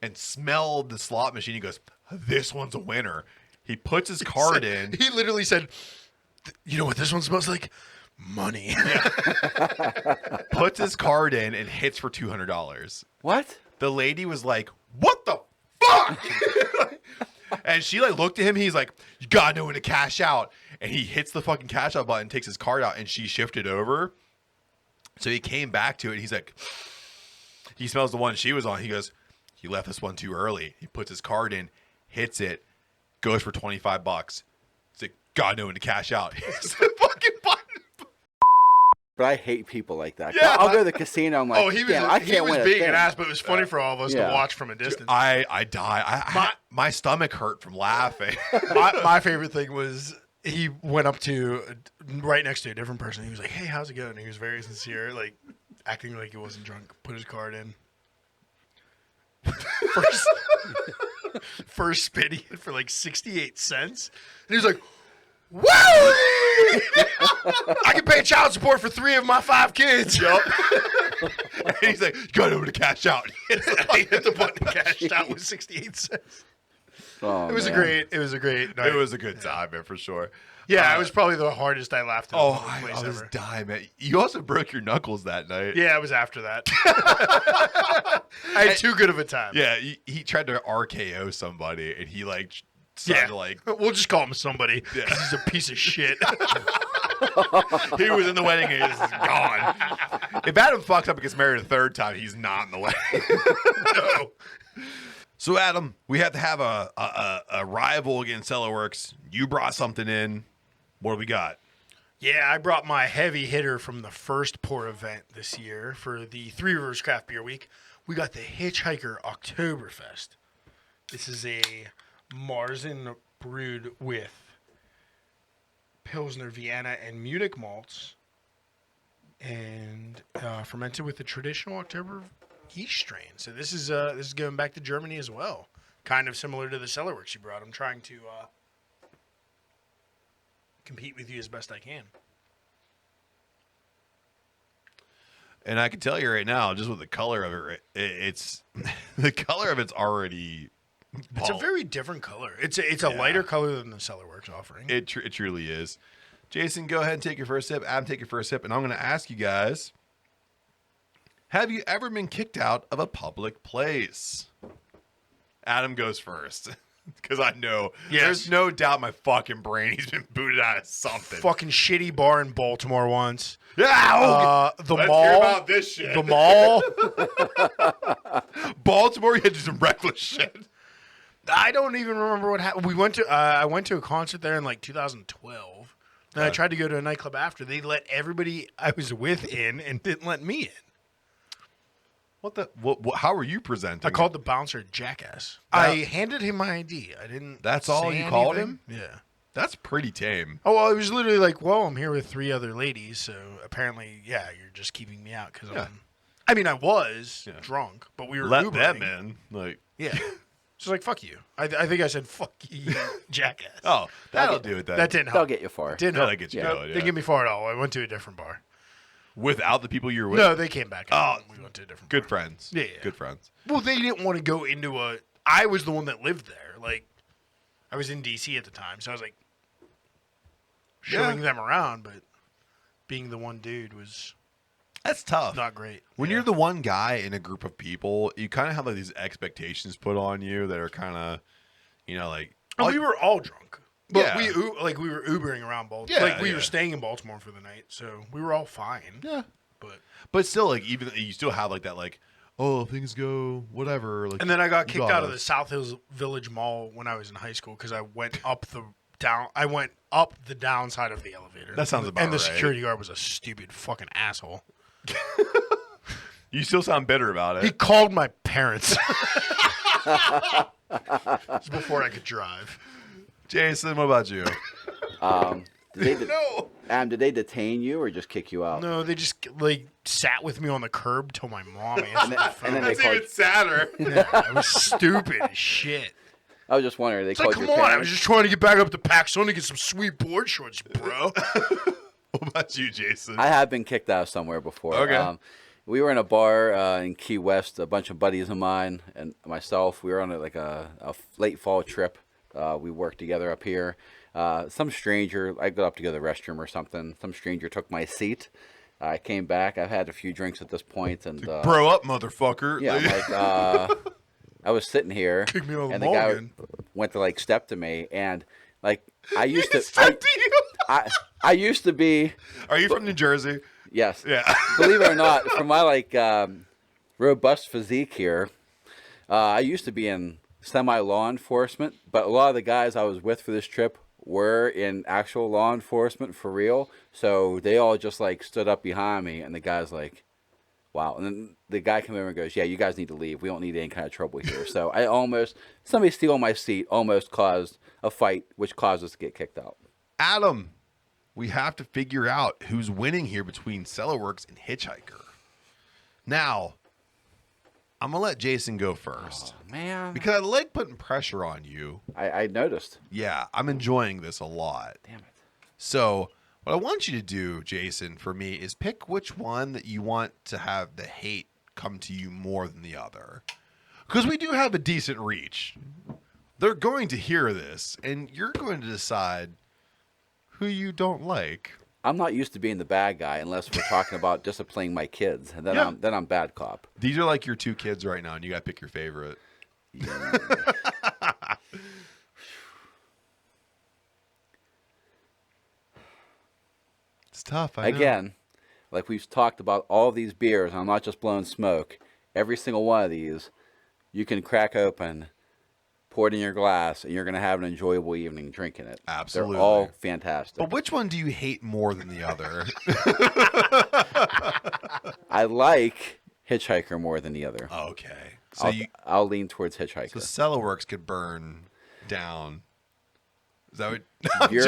S2: and smelled the slot machine. He goes, "This one's a winner." He puts his card in.
S1: He literally said, "You know what this one smells like? Money."
S2: Puts his card in and hits for $200.
S3: What?
S2: The lady was like, "What the fuck?" And she like looked at him. He's like, "You gotta know when to cash out." And he hits the fucking cash out button, takes his card out, and she shifted over. So he came back to it. And he's like, he smells the one she was on. He goes, "You left this one too early." He puts his card in, hits it, goes for $25. He's like, "Gotta know when to cash out." Hits the fucking button.
S3: But I hate people like that.
S2: Yeah.
S3: I'll go to the casino. I'm like,
S1: Oh, he was
S3: damn, I
S1: he
S3: can't
S1: was
S3: win a
S1: being
S3: thing.
S1: an ass, but it was funny for all of us to
S3: Yeah.
S1: watch from a distance.
S2: I die. My stomach hurt from laughing.
S1: my favorite thing was he went up to right next to a different person. He was like, "Hey, how's it going?" And he was very sincere, like acting like he wasn't drunk. Put his card in. First spin he hit for like 68 cents. And he was like, "Woo! I can pay child support for 3 of my 5 kids."
S2: Yup. And he's like, "You gotta know when to cash out."
S1: He hit the button and cashed out with 68 cents.
S3: Oh,
S1: It was
S3: man.
S1: a great night.
S2: It was a good time, man, for sure.
S1: Yeah, it was probably the hardest I laughed at
S2: Oh,
S1: a public place
S2: I was
S1: ever.
S2: dying, man. You also broke your knuckles that night.
S1: Yeah, it was after that. I had too good of a time.
S2: Yeah, he tried to RKO somebody, and he like started to like.
S1: We'll just call him somebody because
S2: Yeah.
S1: he's a piece of shit.
S2: He was in the wedding and he's gone. If Adam fucks up and gets married a third time, he's not in the wedding.
S1: No.
S2: So Adam, we have to have a rival against Cellar Works. You brought something in. What do we got?
S1: Yeah, I brought my heavy hitter from the first pour event this year for the Three Rivers Craft Beer Week. We got the Hitchhiker Oktoberfest. This is a Marzen brewed with Pilsner, Vienna, and Munich malts, and fermented with the traditional October yeast strain. So this is going back to Germany as well. Kind of similar to the Cellar Works you brought. I'm trying to compete with you as best I can.
S2: And I can tell you right now, just with the color of it, it's the color of it's already.
S1: It's a very different color. It's a lighter color than the Cellar Works offering.
S2: It truly is. Jason, go ahead and take your first sip. Adam, take your first sip, and I'm going to ask you guys: have you ever been kicked out of a public place? Adam goes first. Because I know there's no doubt in my fucking brain he's been booted out of something.
S1: Fucking shitty bar in Baltimore once.
S2: Yeah,
S1: The
S2: let's
S1: mall.
S2: hear about this shit.
S1: The mall.
S2: Baltimore, you had to do some reckless shit.
S1: I don't even remember what happened. We went to I went to a concert there in like 2012. And I tried to go to a nightclub after. They let everybody I was with in and didn't let me in.
S2: What the? What, how are you presenting?
S1: I called the bouncer a jackass. I handed him my ID. I didn't.
S2: That's all
S1: say
S2: you called
S1: anything.
S2: him?
S1: Yeah.
S2: That's pretty tame.
S1: Oh, well, it was literally like, well, I'm here with 3 other ladies, so apparently, yeah, you're just keeping me out because I mean, I was drunk, but we were
S2: Let
S1: Ubering.
S2: them in. Like,
S1: Yeah. So like, fuck you. I think I said, fuck you, jackass.
S2: oh, that'll do it then.
S1: That didn't help.
S3: They'll get you far.
S1: Didn't
S2: That'll
S1: help.
S2: get you going,
S1: Didn't get me far at all. I went to a different bar.
S2: Without the people you were with?
S1: No, they came back.
S2: Oh,
S1: We went to a different
S2: good
S1: bar.
S2: friends.
S1: Yeah.
S2: Good friends.
S1: Well, they didn't want to go into a... I was the one that lived there. Like, I was in D.C. at the time, so I was like showing them around, but being the one dude was
S2: That's tough.
S1: not great.
S2: When you're the one guy in a group of people, you kind of have like these expectations put on you that are kind of, you know, like...
S1: And we were all drunk. But
S2: Yeah.
S1: we were Ubering around Baltimore.
S2: Yeah,
S1: Like, we
S2: yeah.
S1: were staying in Baltimore for the night, so we were all fine.
S2: Yeah.
S1: But
S2: still, like, even you still have like that, like, oh, things go whatever. Like,
S1: and then I got
S2: you
S1: kicked
S2: got
S1: out of
S2: us.
S1: the South Hills Village Mall when I was in high school because I went up the downside of the elevator.
S2: That sounds about
S1: And the
S2: right.
S1: security guard was a stupid fucking asshole.
S2: You still sound bitter about
S1: He
S2: it.
S1: called my parents. It's before I could drive.
S2: Jason, what about you?
S3: Did they detain you or just kick you out?
S1: No, they just like sat with me on the curb till my mom answered the phone.
S3: And then they called.
S2: sadder.
S1: Yeah, it was stupid as shit.
S3: I was just wondering. They
S1: It's
S3: called
S1: like, come
S3: your
S1: on, I
S3: parents?
S1: was just trying to get back up to Paxton to get some sweet board shorts, bro.
S2: What about you, Jason?
S3: I have been kicked out of somewhere before.
S2: Okay.
S3: We were in a bar in Key West. A bunch of buddies of mine and myself. We were on a late fall trip. We worked together up here. Some stranger, I got up to go to the restroom or something. Some stranger took my seat. I came back. I've had a few drinks at this point, and
S2: Bro up, motherfucker.
S3: yeah, I'm like, I was sitting here,
S1: Kick me out of the
S3: and the
S1: mall
S3: guy
S1: again.
S3: went to like step to me, and like I used to,
S2: Step to you.
S3: I used to be,
S2: Are you from New Jersey?
S3: yes,
S2: Yeah.
S3: believe it or not, from my like robust physique here, I used to be in semi-law enforcement, but a lot of the guys I was with for this trip were in actual law enforcement for real. So they all just like stood up behind me, and the guy's like, wow. And then the guy came over and goes, yeah, you guys need to leave. We don't need any kind of trouble here. So somebody stealing my seat almost caused a fight, which caused us to get kicked out.
S2: Adam, we have to figure out who's winning here between Cellar Works and Hitchhiker. Now, I'm going to let Jason go first.
S3: Oh, man.
S2: Because I like putting pressure on you.
S3: I noticed.
S2: Yeah, I'm enjoying this a lot.
S3: Damn it.
S2: So, what I want you to do, Jason, for me, is pick which one that you want to have the hate come to you more than the other. Because we do have a decent reach. They're going to hear this, and you're going to decide who you don't like.
S3: I'm not used to being the bad guy unless we're talking about disciplining my kids, and then
S2: Yeah.
S3: I'm bad cop.
S2: These are like your 2 kids right now, and you got to pick your favorite. It's tough. I know.
S3: Again, like we've talked about all these beers, and I'm not just blowing smoke. Every single one of these, you can crack open, pour it in your glass, and you're going to have an enjoyable evening drinking it.
S2: Absolutely.
S3: They're all fantastic.
S2: But which one do you hate more than the other?
S3: I like Hitchhiker more than the other.
S2: Okay. So
S3: I'll lean towards Hitchhiker.
S2: so Cellar Works could burn down. Is that what?
S3: Your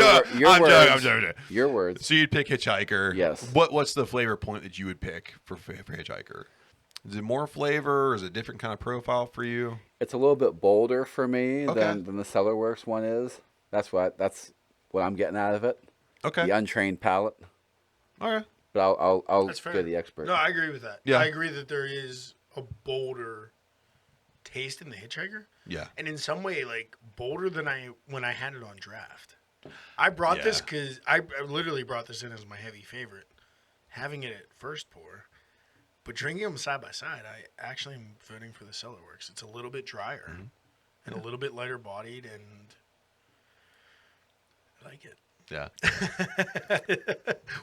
S2: I'm
S3: words.
S2: joking.
S3: Your words.
S2: So you'd pick Hitchhiker.
S3: Yes.
S2: What's the flavor point that you would pick for Hitchhiker? Is it more flavor? Or is it a different kind of profile for you?
S3: It's a little bit bolder for me
S2: Okay.
S3: than the Cellar Works one is. That's what I'm getting out of it.
S2: Okay.
S3: The untrained palate.
S2: All right.
S3: But I'll
S1: That's fair.
S3: go the expert.
S1: No, I agree with that.
S2: Yeah.
S1: I agree that there is a bolder taste in the Hitchhiker.
S2: Yeah.
S1: And in some way, like, bolder than when I had it on draft. I brought this
S2: Yeah.
S1: because I literally brought this in as my heavy favorite. Having it at first pour. But drinking them side by side, I actually am voting for the Cellar Works. It's a little bit drier and a little bit lighter bodied, and I like it.
S2: Yeah.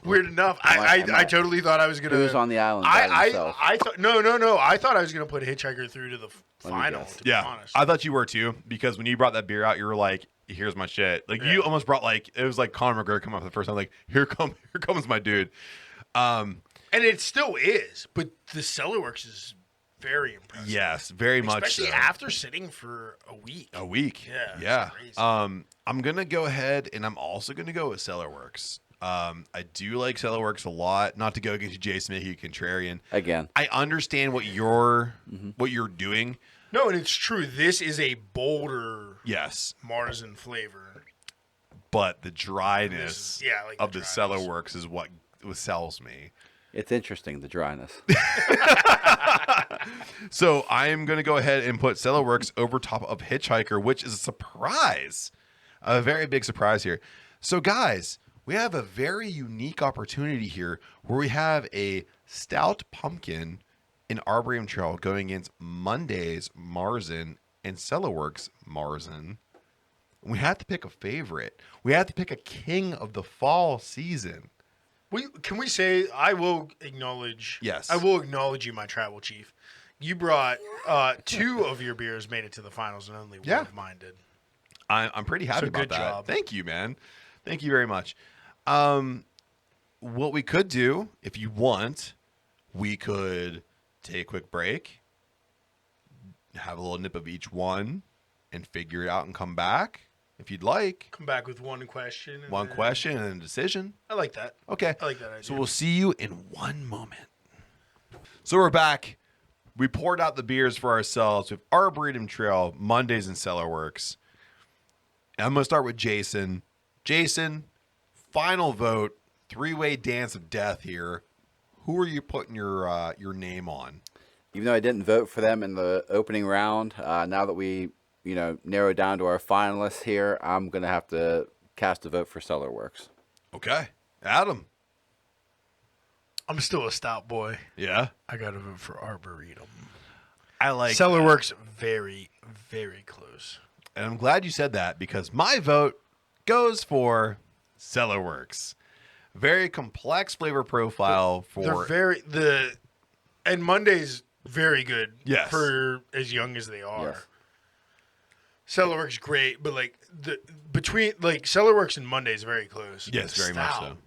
S1: Weird enough, I totally thought I was gonna.
S3: Who's on the island by himself?
S1: I thought no. I thought I was gonna put Hitchhiker through to the final.
S3: guess.
S1: To be
S2: Yeah.
S1: honest,
S2: I thought you were too, because when you brought that beer out, you were like, here's my shit. Like you almost brought like, it was like Conor McGregor coming up for the first time, like, here comes my dude.
S1: and it still is. But the Cellar Works is very impressive.
S2: Yes, very much
S1: Especially
S2: so.
S1: after sitting for a week.
S2: A week.
S1: Yeah,
S2: Yeah.
S1: it's crazy.
S2: I'm going to go ahead and I'm also going to go with Cellar Works. I do like Cellar Works a lot. Not to go against you, Jason, make you contrarian.
S3: Again.
S2: I understand what you're doing.
S1: No, and it's true. This is a bolder
S2: Yes.
S1: Marzen flavor.
S2: But the dryness
S1: like
S2: of
S1: the
S2: the Cellar
S1: dryness.
S2: Works is what sells me.
S3: It's interesting, the dryness.
S2: So I'm going to go ahead and put Cellar Works over top of Hitchhiker, which is a surprise. A very big surprise here. So, guys, we have a very unique opportunity here where we have a stout pumpkin in Arboretum Trail going against Monday's Marzen and Cellar Works Marzen. We have to pick a favorite. We have to pick a king of the fall season.
S1: Can we say, I will acknowledge.
S2: Yes.
S1: I will acknowledge you, my tribal chief. You brought 2 of your beers made it to the finals, and only one of mine did.
S2: I'm pretty happy
S1: So
S2: about
S1: good
S2: that.
S1: job.
S2: Thank you, man. Thank you very much. What we could do, if you want, we could take a quick break, have a little nip of each one, and figure it out and come back if you'd like.
S1: Come back with one question. And
S2: One
S1: then-
S2: question and a decision.
S1: I like that.
S2: Okay.
S1: I like that idea.
S2: So we'll see you in one moment. So we're back. We poured out the beers for ourselves with Arboretum Trail, Mondays, and Cellar Works. And I'm going to start with Jason. Jason, final vote, 3-way dance of death here. Who are you putting your name on?
S3: Even though I didn't vote for them in the opening round, now that we, narrowed down to our finalists here, I'm going to have to cast a vote for Cellar Works.
S2: Okay. Adam.
S1: I'm still a stout boy.
S2: Yeah.
S1: I got to vote for Arboretum.
S2: I like
S1: Cellar Works, very, very close.
S2: And I'm glad you said that because my vote goes for Cellar Works. Very complex flavor profile for
S1: and Monday's very good.
S2: Yes.
S1: For as young as they are.
S3: Yes.
S1: Cellar Works great, but between Cellar Works and Monday's very close.
S2: Yes, very much so.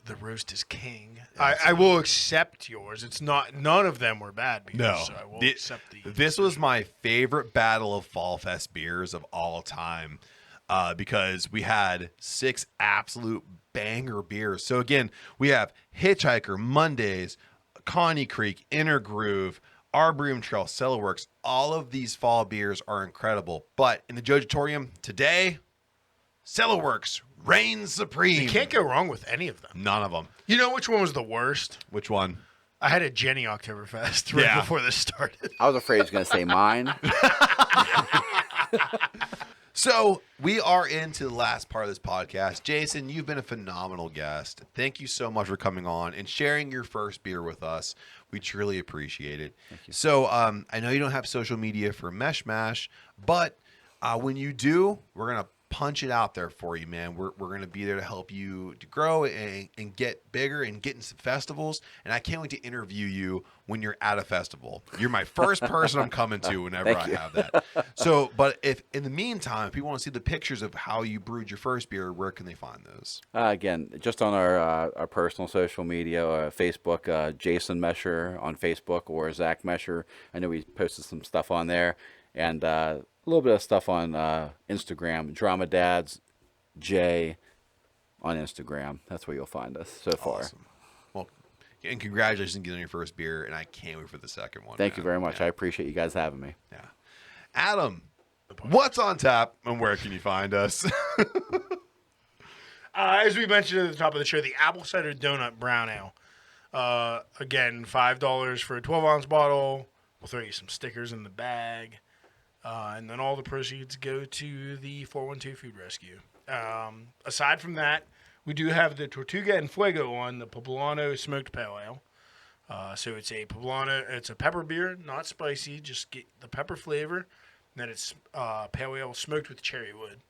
S1: The roast is king. I will accept yours. It's not. None of them were bad beers.
S2: No.
S1: So I will accept the.
S2: This was my favorite battle of Fall Fest beers of all time because we had 6 absolute banger beers. So again, we have Hitchhiker, Mondays, Conny Creek, Inner Groove, Arboretum Trail, Cellar Works. All of these fall beers are incredible. But in the Jojitorium today, Cellar Works reigns supreme.
S1: You can't go wrong with any of them.
S2: None of them.
S1: You know which one was the worst?
S2: Which one?
S1: I had a Jenny Oktoberfest right before this started.
S3: I was afraid he was going to say mine.
S2: So we are into the last part of this podcast. Jason, you've been a phenomenal guest. Thank you so much for coming on and sharing your first beer with us. We truly appreciate it. Thank you. So I know you don't have social media for Mesh Mash, but when you do, we're going to punch it out there for you, man. We're going to be there to help you to grow and get bigger and get in some festivals. And I can't wait to interview you when you're at a festival. You're my first person I'm coming to whenever I have that. So, but if in the meantime, if people want to see the pictures of how you brewed your first beer, where can they find those?
S3: Again, just on our personal social media, Facebook, Jason Mesher on Facebook or Zach Mesher. I know we posted some stuff on there. And a little bit of stuff on Instagram, Drama Dads J on Instagram. That's where you'll find us so far.
S2: Awesome. Well, and congratulations on getting your first beer, and I can't wait for the second one.
S3: Thank you very much. I appreciate you guys having me.
S2: Yeah. Adam, what's on tap and where can you find us?
S1: As we mentioned at the top of the show, the Apple Cider Donut Brown Ale. Again, $5 for a 12-ounce bottle. We'll throw you some stickers in the bag. And then all the proceeds go to the 412 Food Rescue. Aside from that, we do have the Tortuga and Fuego on the Poblano Smoked Pale Ale. So it's a Poblano, it's a pepper beer, not spicy, just get the pepper flavor. And then it's pale ale smoked with cherry wood.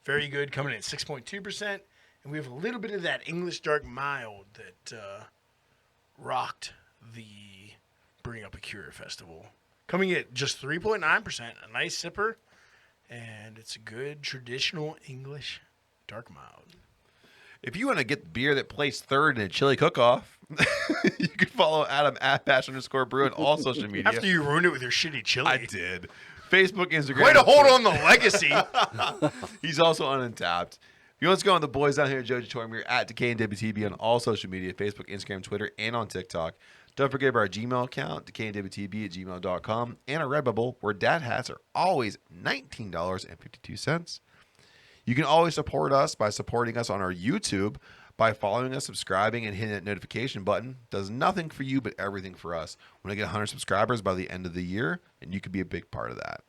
S1: Very good, coming in at 6.2%. And we have a little bit of that English dark mild that rocked the Bring Up a Cure Festival. Coming at just 3.9%, a nice sipper, and it's a good traditional English dark mild.
S2: If you want to get the beer that placed third in a chili cook-off, you can follow Adam at _brew on all social media.
S1: After you ruined it with your shitty chili.
S2: I did. Facebook, Instagram.
S1: Way to hold on the legacy.
S2: He's also on Untapped. If you want to go on the boys down here at Jojitorium, we're at DWTB on all social media, Facebook, Instagram, Twitter, and on TikTok. Don't forget about our Gmail account, decayandwtb@gmail.com, and our Redbubble, where dad hats are always $19.52. You can always support us by supporting us on our YouTube, by following us, subscribing, and hitting that notification button. Does nothing for you, but everything for us. When I get 100 subscribers by the end of the year, and you could be a big part of that.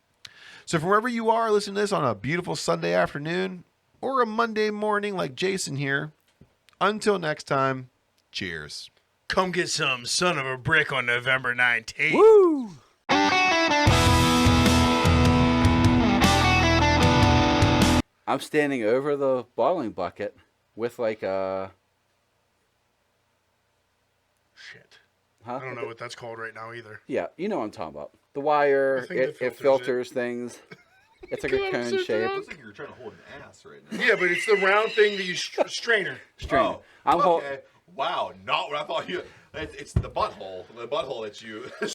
S2: So from wherever you are listening to this on a beautiful Sunday afternoon or a Monday morning like Jason here, until next time, cheers.
S1: Come get some son of a brick on November 19th.
S3: Woo! I'm standing over the bottling bucket with like a...
S1: Shit.
S3: Huh?
S1: I don't know what that's called right now either.
S3: Yeah, you know what I'm talking about. The wire,
S1: The thing that
S3: it
S1: filters
S3: filters things. It's like a cone shape.
S2: Looks like you're trying to hold an ass right now.
S1: Yeah, but it's the round thing that you strainer.
S3: Strainer.
S2: Oh,
S3: I'm
S2: okay. Wow, not what I thought you... It's the butthole. The butthole that you...